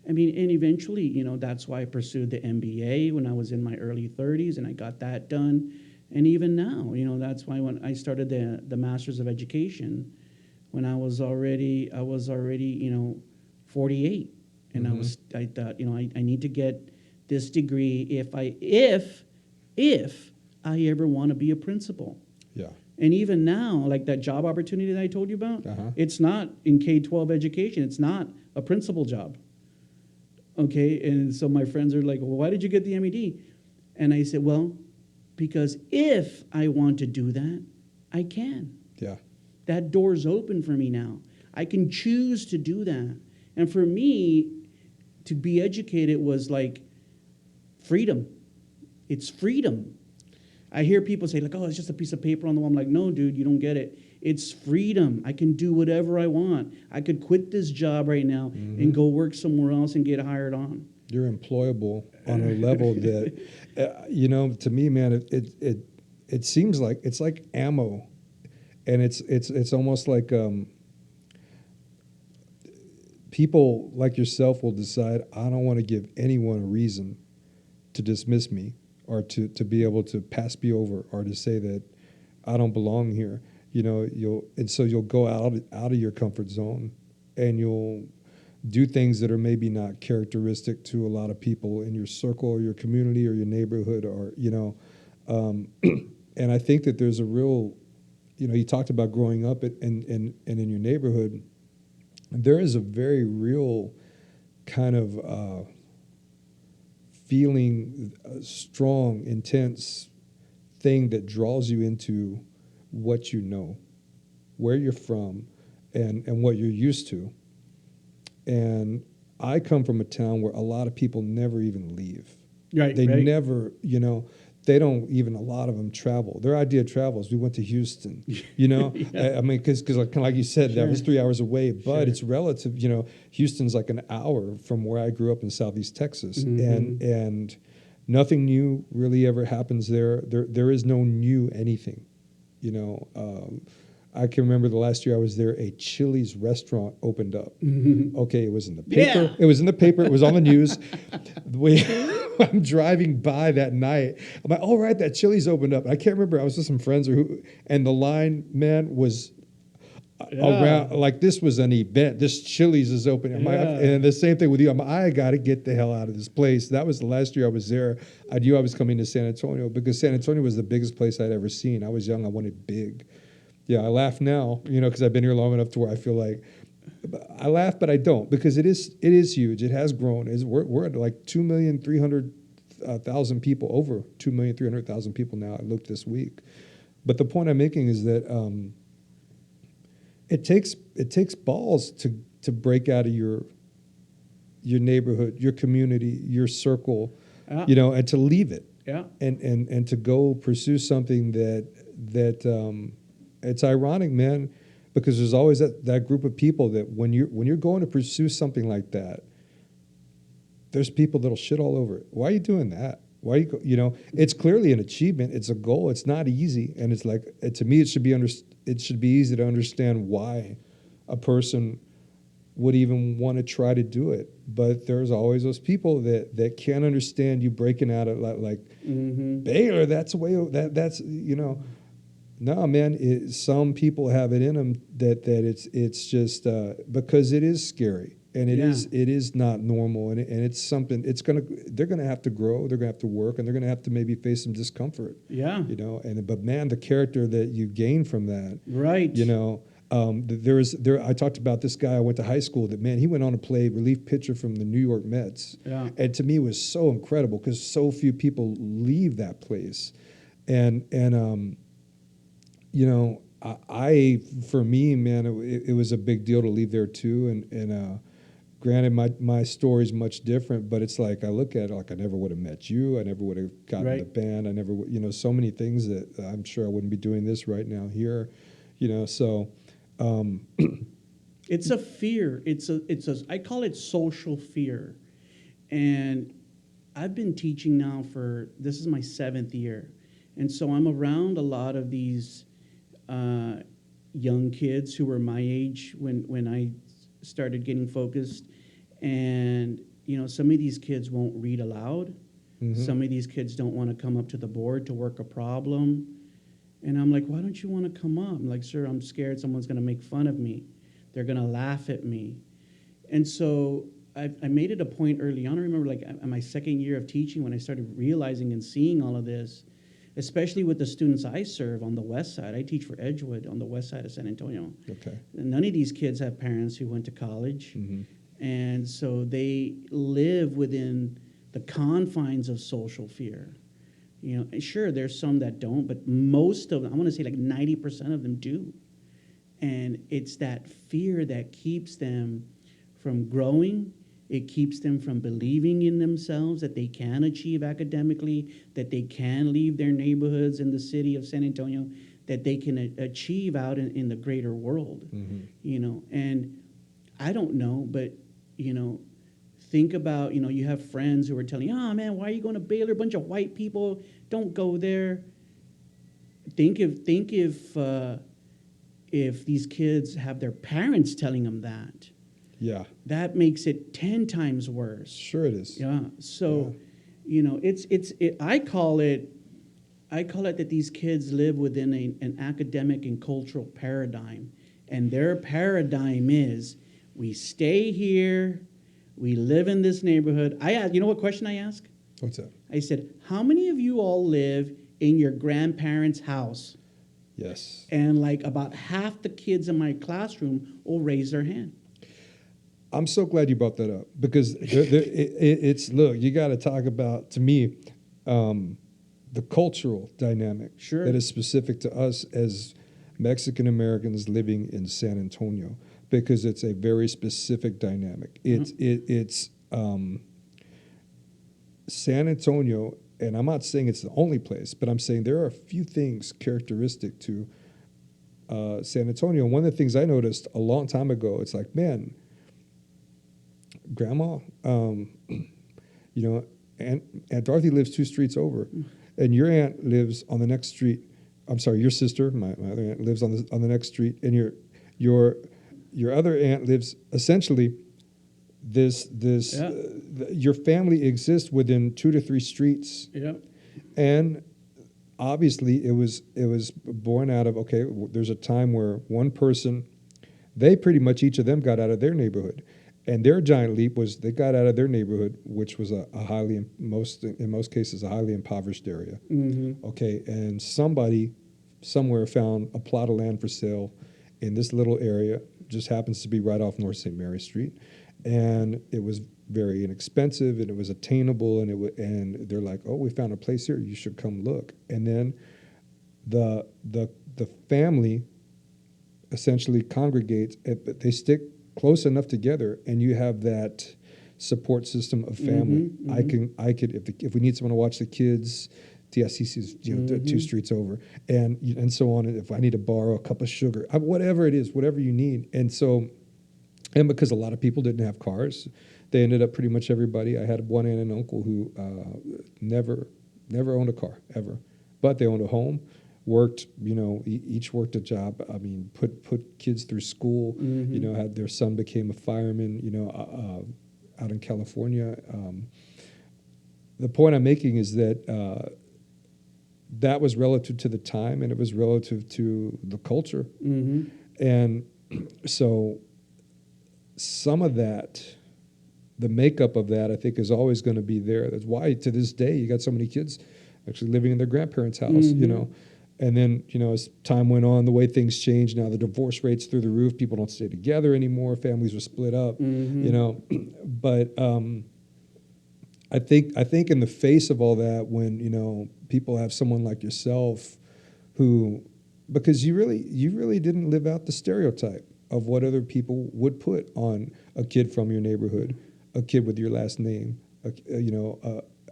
I mean, and eventually, you know, that's why I pursued the MBA when I was in my early 30s, and I got that done. And even now, you know, that's why when I started the Masters of Education, when I was already, you know, 48, and Mm-hmm. I thought, you know, I need to get this degree if I ever want to be a principal. Yeah. And even now, like that job opportunity that I told you about, Uh-huh. it's not in K-12 education. It's not a principal job. Okay, and so my friends are like, well, why did you get the MED? And I said, well, because if I want to do that, I can. Yeah. That door's open for me now. I can choose to do that. And for me, to be educated was like freedom. It's freedom. I hear people say, like, oh, it's just a piece of paper on the wall. I'm like, no, dude, you don't get it. It's freedom. I can do whatever I want. I could quit this job right now and go work somewhere else and get hired on. You're employable on a level that, you know, to me, man, it seems like it's like ammo, and it's almost like people like yourself will decide, I don't want to give anyone a reason to dismiss me or to be able to pass me over or to say that I don't belong here. You know, so you'll go out of your comfort zone, and you'll do things that are maybe not characteristic to a lot of people in your circle or your community or your neighborhood, or, you know, and I think that there's a real, you know, you talked about growing up and in your neighborhood. There is a very real kind of feeling, strong, intense thing that draws you into what you know, where you're from, and what you're used to. And I come from a town where a lot of people never even leave. Right, They right. never, you know, they don't even, a lot of them travel. Their idea of travel is we went to Houston, you know? Yeah. I mean, because like you said, that was Sure. 3 hours away, but Sure. it's relative, you know, Houston's like an hour from where I grew up in Southeast Texas. Mhm. And nothing new really ever happens there. There is no new anything, you know? I can remember the last year I was there, a Chili's restaurant opened up. Okay, it was in the paper. Yeah. It was in the paper. It was on the news. I'm driving by that night. I'm like, oh, right, that Chili's opened up. I can't remember. I was with some friends, and the line, man, was Yeah. around, like this was an event. This Chili's is open. I'm like, Yeah. and the same thing with you. I got to get the hell out of this place. That was the last year I was there. I knew I was coming to San Antonio because San Antonio was the biggest place I'd ever seen. I was young. I wanted big. Yeah, I laugh now, you know, because I've been here long enough to where I feel like I laugh, but I don't, because it is huge. It has grown. We're at like 2,300,000 people, over 2,300,000 people now. I looked this week, but the point I'm making is that it takes balls to break out of your neighborhood, your community, your circle, Yeah. you know, and to leave it, Yeah. and to go pursue something that it's ironic, man, because there's always that group of people that when you're going to pursue something like that, there's people that'll shit all over it. Why are you doing that? Why are you, you know, it's clearly an achievement. It's a goal. It's not easy. And it's like, to me, it should be easy to understand why a person would even want to try to do it. But there's always those people that can't understand you breaking out of like Baylor, that's the way, that's, you know. No, man. Some people have it in them that it's just because it is scary, and it is not normal, and it's something. They're gonna have to grow. They're gonna have to work, and they're gonna have to maybe face some discomfort. Yeah. You know, but man, the character that you gain from that, Right. you know. I talked about this guy I went to high school that, man, he went on to play relief pitcher from the New York Mets, Yeah. and to me it was so incredible because so few people leave that place, and you know, for me, man, it was a big deal to leave there too. And granted, my story's much different, but it's like I look at it like I never would have met you. I never would have gotten Right. the band. I never, you know, so many things that I'm sure I wouldn't be doing this right now here, you know. So It's a fear. I call it social fear. And I've been teaching now this is my 7th year. And so I'm around a lot of these young kids who were my age when I started getting focused. And, some of these kids won't read aloud. Mm-hmm. Some of these kids don't want to come up to the board to work a problem. And I'm like, why don't you want to come up? I'm like, sir, I'm scared someone's going to make fun of me. They're going to laugh at me. And so I made it a point early on. I remember in my 2nd year of teaching when I started realizing and seeing all of this, especially with the students I serve on the west side. I teach for Edgewood on the west side of San Antonio. Okay. And none of these kids have parents who went to college. Mm-hmm. And so they live within the confines of social fear. And sure, there's some that don't, but most of them, I want to say 90% of them do. And it's that fear that keeps them from growing. It keeps them from believing in themselves, that they can achieve academically, that they can leave their neighborhoods in the city of San Antonio, that they can achieve out in the greater world. Mm-hmm. And I don't know, but, think about, you have friends who are telling you, oh, man, why are you going to Baylor? A bunch of white people, don't go there. Think if these kids have their parents telling them that. Yeah. That makes it 10 times worse. Sure it is. Yeah. So, I call it that these kids live within an academic and cultural paradigm. And their paradigm is, we stay here, we live in this neighborhood. You know what question I ask? What's that? I said, how many of you all live in your grandparents' house? Yes. And about half the kids in my classroom will raise their hand. I'm so glad you brought that up because look, you got to talk about, to me, the cultural dynamic Sure. that is specific to us as Mexican Americans living in San Antonio, because it's a very specific dynamic. It's San Antonio, and I'm not saying it's the only place, but I'm saying there are a few things characteristic to San Antonio. One of the things I noticed a long time ago, it's like, man, Grandma, Aunt Dorothy lives 2 streets over, and your aunt lives on the next street. I'm sorry, your sister, my other aunt, lives on the next street, and your other aunt lives essentially your family exists within 2 to 3 streets. Yeah. And obviously it was born out of, okay, there's a time where one person, they pretty much each of them got out of their neighborhood. And their giant leap was they got out of their neighborhood, which was in most cases, a highly impoverished area. Mm-hmm. Okay, and somebody somewhere found a plot of land for sale in this little area, just happens to be right off North St. Mary Street. And it was very inexpensive, and it was attainable, and they're like, oh, we found a place here, you should come look. And then the family essentially congregates, but they stick close enough together, and you have that support system of family. Mm-hmm, mm-hmm. I could if we need someone to watch the kids, TSCC is 2 streets over, and so on. And if I need to borrow a cup of sugar, whatever it is, whatever you need. And so, and because a lot of people didn't have cars, they ended up pretty much everybody. I had one aunt and uncle who never owned a car ever, but they owned a home. Worked, each worked a job. I mean, put kids through school. Mm-hmm. Had their son became a fireman. Out in California. The point I'm making is that that was relative to the time, and it was relative to the culture. Mm-hmm. And so, some of that, the makeup of that, I think, is always going to be there. That's why to this day you got so many kids actually living in their grandparents' house. Mm-hmm. And then, as time went on, the way things changed, now the divorce rate's through the roof. People don't stay together anymore. Families are split up, But I think in the face of all that, when, people have someone like yourself who, because you really didn't live out the stereotype of what other people would put on a kid from your neighborhood, a kid with your last name,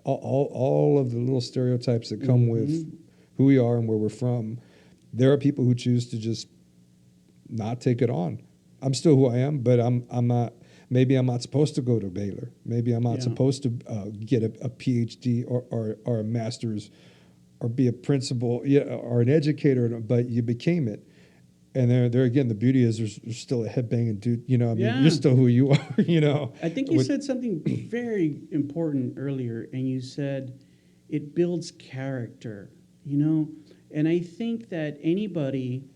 all of the little stereotypes that come with who we are and where we're from. There are people who choose to just not take it on, I'm still who I am, but I'm not. Maybe I'm not supposed to go to Baylor. Maybe I'm not Yeah. supposed to get a PhD or a master's or be a principal, or an educator. But you became it. And there again, the beauty is there's still a headbanging dude. I mean, Yeah. you're still who you are. I think you said something very important earlier, and you said it builds character, and I think that anybody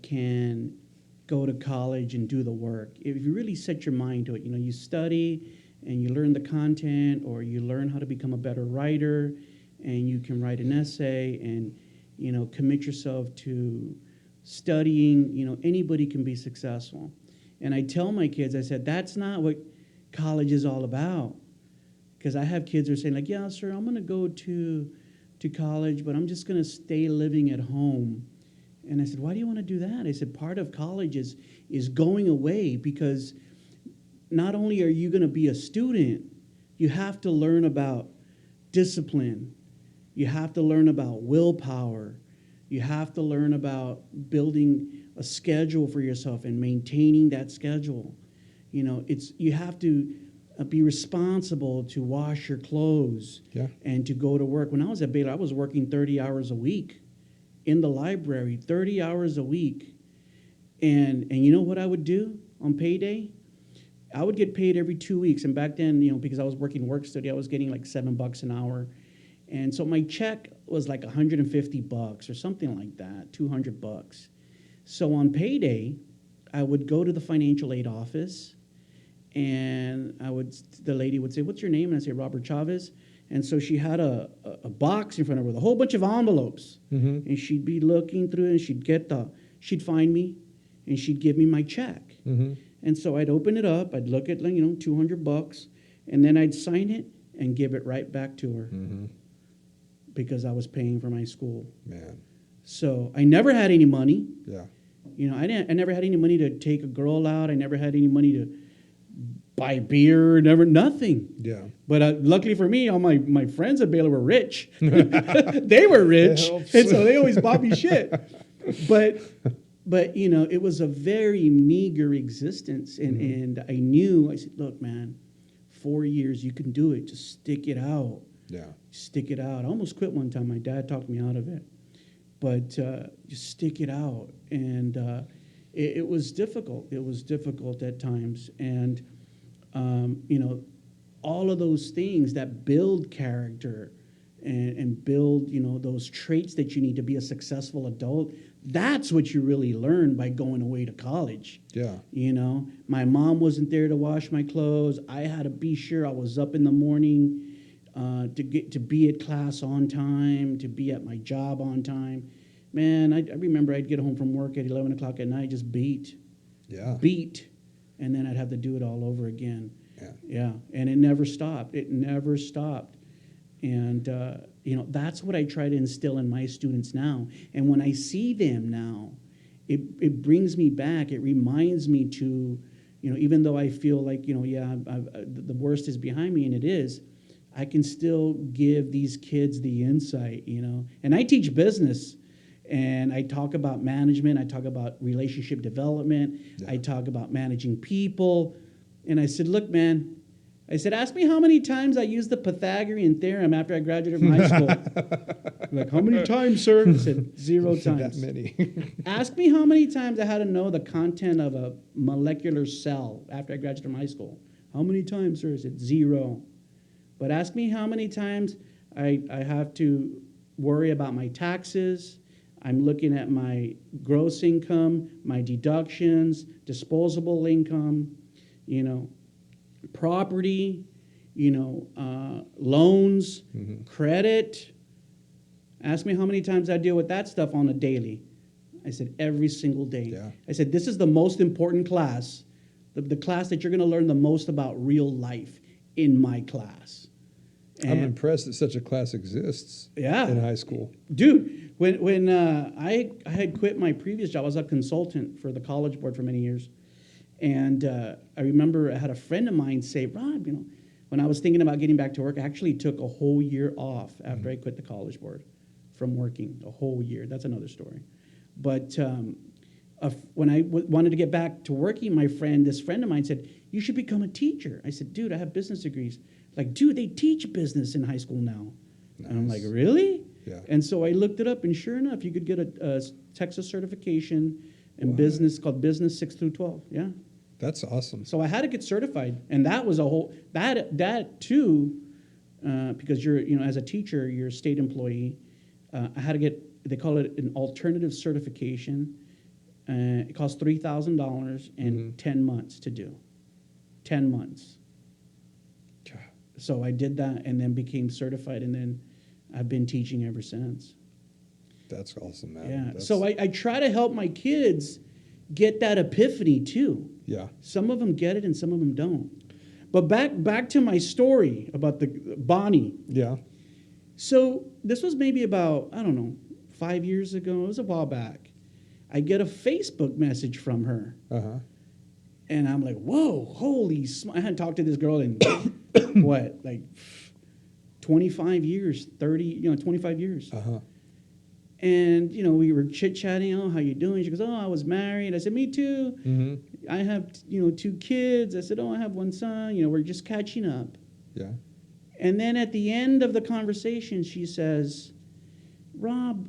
can go to college and do the work. If you really set your mind to it, you study and you learn the content, or you learn how to become a better writer, and you can write an essay and, commit yourself to studying, anybody can be successful. And I tell my kids, I said, that's not what college is all about. Because I have kids who are saying, like, yeah, sir, I'm going to go to college, but I'm just going to stay living at home. And I said, why do you want to do that? I said, part of college is going away, because not only are you going to be a student, you have to learn about discipline. You have to learn about willpower. You have to learn about building a schedule for yourself and maintaining that schedule. You have to be responsible to wash your clothes and to go to work. When I was at Baylor, I was working 30 hours a week in the library, 30 hours a week. And you know what I would do on payday? I would get paid every 2 weeks. And back then, because I was working work study, I was getting like $7 an hour. And so my check was like $150 or something like that, $200. So on payday, I would go to the financial aid office, and the lady would say, "What's your name?" And I'd say, "Robb Chavez." And so she had a box in front of her with a whole bunch of envelopes. Mm-hmm. And she'd be looking through it, and she'd find me, and she'd give me my check. Mm-hmm. And so I'd open it up, I'd look at, $200, and then I'd sign it and give it right back to her. Mm-hmm. Because I was paying for my school. Man. So I never had any money. Yeah. I never had any money to take a girl out. I never had any money to buy beer. Nothing. Yeah. But luckily for me, all my friends at Baylor were rich. They were rich, and so they always bought me shit. But it was a very meager existence, and I said, look, man, 4 years, you can do it. Just stick it out. Yeah. Stick it out. I almost quit one time. My dad talked me out of it. But just stick it out. And it was difficult. It was difficult at times. And, all of those things that build character and build, those traits that you need to be a successful adult, that's what you really learn by going away to college. Yeah. My mom wasn't there to wash my clothes. I had to be sure I was up in the morning to be at class on time, to be at my job on time. Man, I remember I'd get home from work at 11 o'clock at night, just beat, and then I'd have to do it all over again. Yeah, and it never stopped. It never stopped. And, that's what I try to instill in my students now. And when I see them now, it brings me back. It reminds me to, even though I feel like, the worst is behind me, and it is, I can still give these kids the insight, And I teach business, and I talk about management. I talk about relationship development. I talk about managing people. And I said, look, man, ask me how many times I used the Pythagorean theorem after I graduated from high school. Like, how many times, sir? I said, 0 times. That many. Ask me how many times I had to know the content of a molecular cell after I graduated from high school. How many times, sir? I said, 0. But ask me how many times I have to worry about my taxes. I'm looking at my gross income, my deductions, disposable income, property, loans, credit. Ask me how many times I deal with that stuff on a daily. I said, every single day. Yeah. I said, this is the most important class, the class that you're going to learn the most about real life in my class. And I'm impressed that such a class exists in high school. Dude, when I had quit my previous job, I was a consultant for the College Board for many years. And I remember I had a friend of mine say, Rob, when I was thinking about getting back to work, I actually took a whole year off after I quit the College Board from working, a whole year. That's another story. But when I wanted to get back to working, this friend of mine said, you should become a teacher. I said, dude, I have business degrees. Like, dude, they teach business in high school now. Nice. And I'm like, really? Yeah. And so I looked it up, and sure enough, you could get a Texas certification in business called Business 6 through 12. Yeah. That's awesome. So I had to get certified, and that was a whole that too, because you're as a teacher, you're a state employee. I had to get, they call it an alternative certification. It costs $3,000 and 10 months to do. 10 months. So I did that and then became certified, and then I've been teaching ever since. That's awesome, man. Yeah. So I try to help my kids get that epiphany too. Yeah. Some of them get it and some of them don't. But back to my story about the Bonnie. Yeah. So this was maybe about, I don't know, 5 years ago. It was a while back. I get a Facebook message from her. Uh-huh. And I'm like, whoa, I hadn't talked to this girl in, what, like 25 years, 25 years. Uh-huh. And, we were chit-chatting, oh, how you doing? She goes, oh, I was married. I said, me too. Mm-hmm. I have, 2 kids. I said, oh, I have 1 son. We're just catching up. Yeah. And then at the end of the conversation, she says, Rob,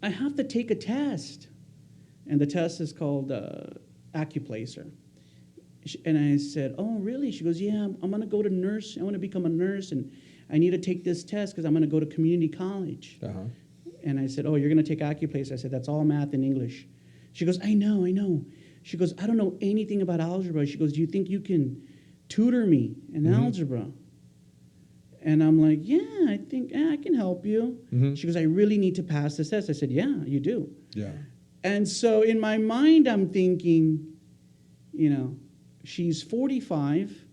I have to take a test. And the test is called Acuplacer. And I said, oh, really? She goes, yeah, I'm going to go to nurse. I want to become a nurse, and I need to take this test because I'm going to go to community college. Uh-huh. And I said, oh, you're going to take Acuplacer? I said, that's all math and English. She goes, I know. She goes, I don't know anything about algebra. She goes, do you think you can tutor me in algebra? And I'm like, yeah, I think I can help you. Mm-hmm. She goes, I really need to pass this test. I said, yeah, you do. Yeah. And so in my mind, I'm thinking, she's 45,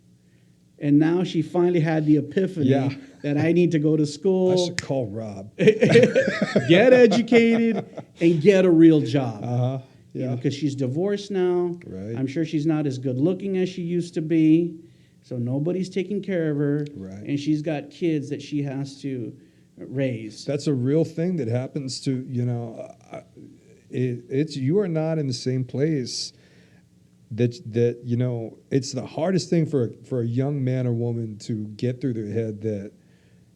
and now she finally had the epiphany that I need to go to school. I should call Rob. Get educated and get a real job. Uh-huh. Yeah. Because she's divorced now. Right. I'm sure she's not as good looking as she used to be. So nobody's taking care of her. Right. And she's got kids that she has to raise. That's a real thing that happens to, it's you are not in the same place that it's the hardest thing for a young man or woman to get through their head, that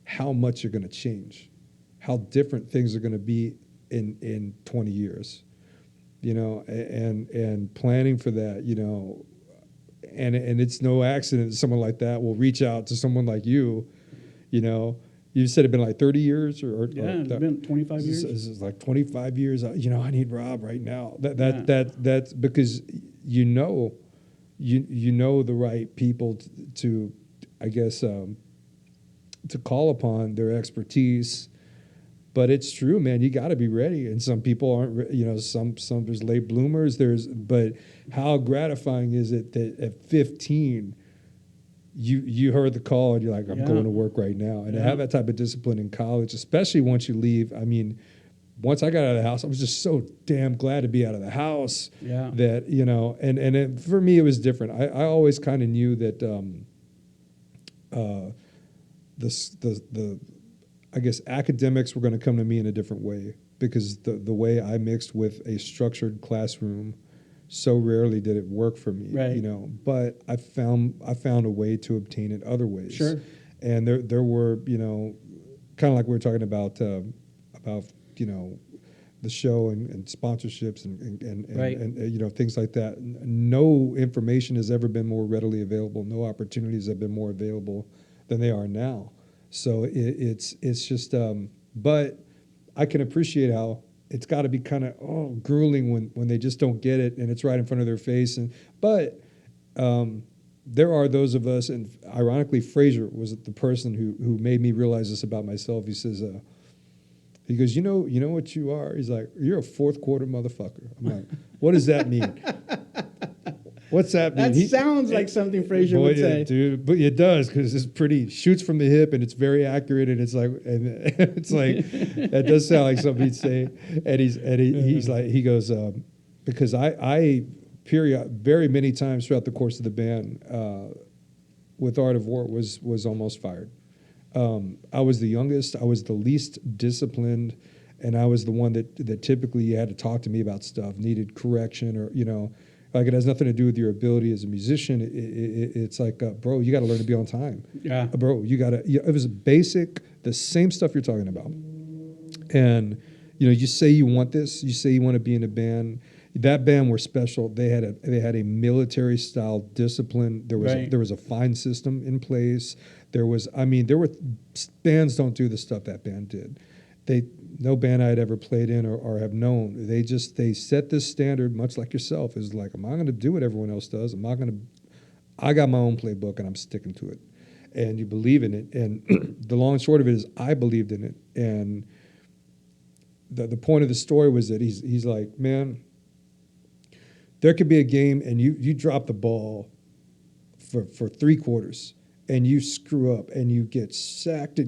how much you're going to change, how different things are going to be in 20 years, and planning for that, and it's no accident that someone like that will reach out to someone like you. You said it'd been like 30 years It's been 25 years. This is like 25 years. I need Rob right now. That's because you know the right people to I guess to call upon their expertise. But it's true, man. You got to be ready, and some people aren't. Some there's late bloomers. But how gratifying is it that at 15 you heard the call and you're like, I'm going to work right now, and to have that type of discipline in college, especially once you leave. I mean, once I got out of the house, I was just so damn glad to be out of the house. Yeah. That for me it was different. I always kind of knew that the I guess academics were going to come to me in a different way, because the way I mixed with a structured classroom, so rarely did it work for me. Right. But I found a way to obtain it other ways. Sure. And there were, kind of like we were talking about the show and sponsorships and Right. things like that. No information has ever been more readily available. No opportunities have been more available than they are now. So it's just, but I can appreciate how it's got to be kind of grueling when they just don't get it and it's right in front of their face. But there are those of us, and ironically, Fraser was the person who made me realize this about myself. He says, he goes, you know what you are? He's like, you're a fourth quarter motherfucker. I'm like, what does that mean? What's that mean? That sounds like something Fraser would say. Dude, but it does, because it's pretty, shoots from the hip and it's very accurate, and it's like that does sound like something he'd say. And he's like, he goes, because I very many times throughout the course of the band with Art of War was almost fired. I was the youngest. I was the least disciplined, and I was the one that typically you had to talk to me about stuff, needed correction, or like it has nothing to do with your ability as a musician. It's like, bro, you got to learn to be on time. Yeah. Bro, you got to. It was basic, the same stuff you're talking about, and you say you want this, you say you want to be in a band. That band were special. They had a military style discipline. There was Right. there was a fine system in place. There were bands don't do the stuff that band did. No band I had ever played in or have known. They set this standard, much like yourself. Is like, I'm not going to do what everyone else does. I got my own playbook and I'm sticking to it. And you believe in it. And the long and short of it is, I believed in it. And the point of the story was that he's like, man, there could be a game and you drop the ball for 3 quarters and you screw up and you get sacked and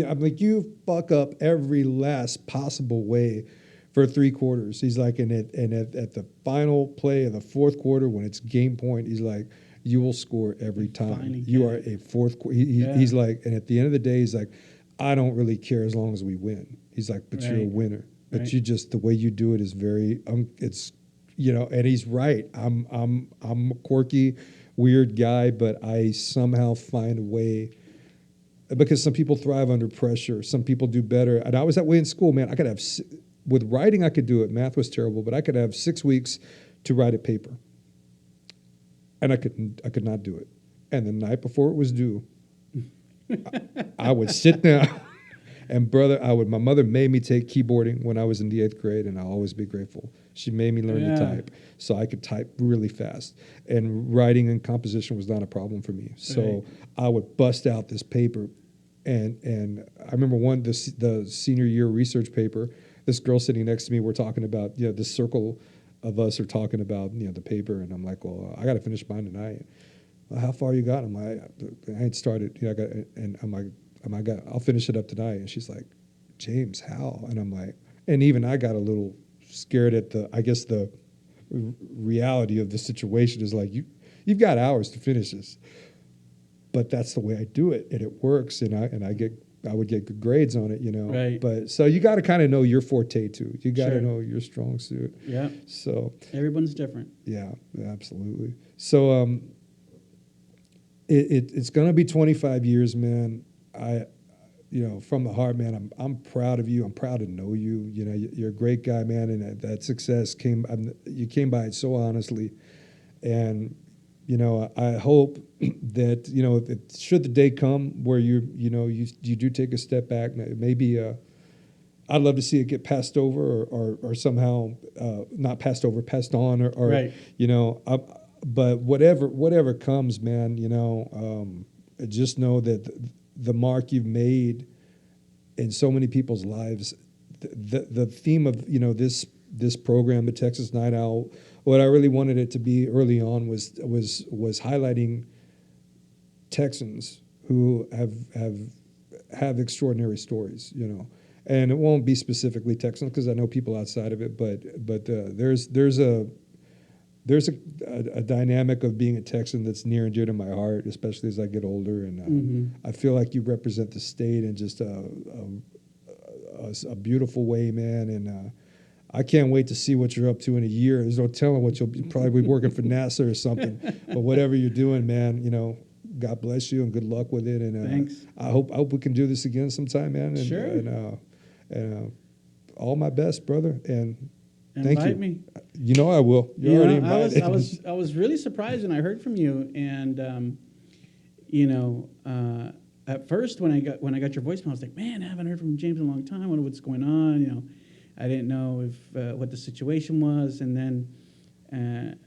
I'm like, you fuck up every last possible way for 3 quarters. He's like, at the final play of the 4th quarter, when it's game point, he's like, you will score every time. Finally You get are it. a fourth. He's like, and at the end of the day, he's like, I don't really care as long as we win. He's like, but you're a Right. winner. But Right. you just, the way you do it is very, it's, and he's right. I'm a quirky, weird guy, but I somehow find a way, because some people thrive under pressure. Some people do better. And I was that way in school, man. I could have, with writing, I could do it. Math was terrible, but I could have 6 weeks to write a paper. And I could not do it. And the night before it was due, I would sit down and brother, my mother made me take keyboarding when I was in the 8th grade, and I'll always be grateful. She made me learn to type so I could type really fast. And writing and composition was not a problem for me. So Right. I would bust out this paper. And I remember the senior year research paper, this girl sitting next to me, we're talking about, this circle of us are talking about, the paper. And I'm like, well, I got to finish mine tonight. Well, how far you got? I'm like, I ain't started. And I'm like, I'll finish it up tonight. And she's like, James, how? And I'm like, and even I got a little scared at the reality of the situation is like, you've got hours to finish this. But that's the way I do it, and it works, and I would get good grades on it, Right. But so you got to kind of know your forte too. You got to Sure. know your strong suit. Yeah. So Everyone's different. yeah, absolutely. So it's going to be 25 years, man. From the heart, man, I'm proud of you. I'm proud to know you. You're a great guy, man, and that success you came by it so honestly, and I hope that should the day come where you do take a step back, maybe I'd love to see it get passed over or somehow not passed over, passed on, or Right. but whatever comes, man, just know that the mark you've made in so many people's lives, the theme of this program, the Texas Nite Owl, what I really wanted it to be early on was highlighting Texans who have extraordinary stories, and it won't be specifically Texans because I know people outside of it, but there's a dynamic of being a Texan that's near and dear to my heart, especially as I get older, and I feel like you represent the state in just a beautiful way, man, and I can't wait to see what you're up to in a year. There's no telling what you'll probably be working for NASA or something, but whatever you're doing, man, God bless you and good luck with it. And Thanks. I hope we can do this again sometime, man. And, Sure. And all my best, brother. And thank Invite you. me. I will. You're already invited. I was really surprised when I heard from you, and at first when I got your voicemail, I was like, man, I haven't heard from James in a long time. I wonder what's going on. I didn't know if what the situation was, and then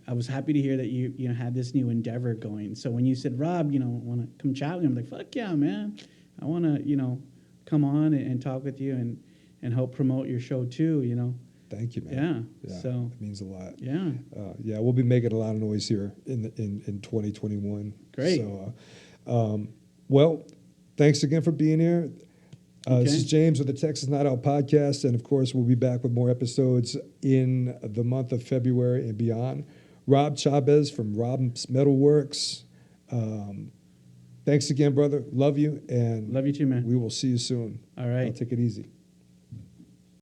I was happy to hear that you had this new endeavor going. So when you said, Rob, want to come chat with me, I'm like, fuck yeah, man, I want to come on and talk with you and help promote your show too. Thank you, man. Yeah. So it means a lot. yeah. We'll be making a lot of noise here in 2021. Great. So, well, thanks again for being here. This Okay. is James with the Texas Nite Owl podcast, and of course, we'll be back with more episodes in the month of February and beyond. Robb Chavez from Robb's Metalworks. Thanks again, brother. Love you, and Love you too, man. we will see you soon. All right. Take it easy.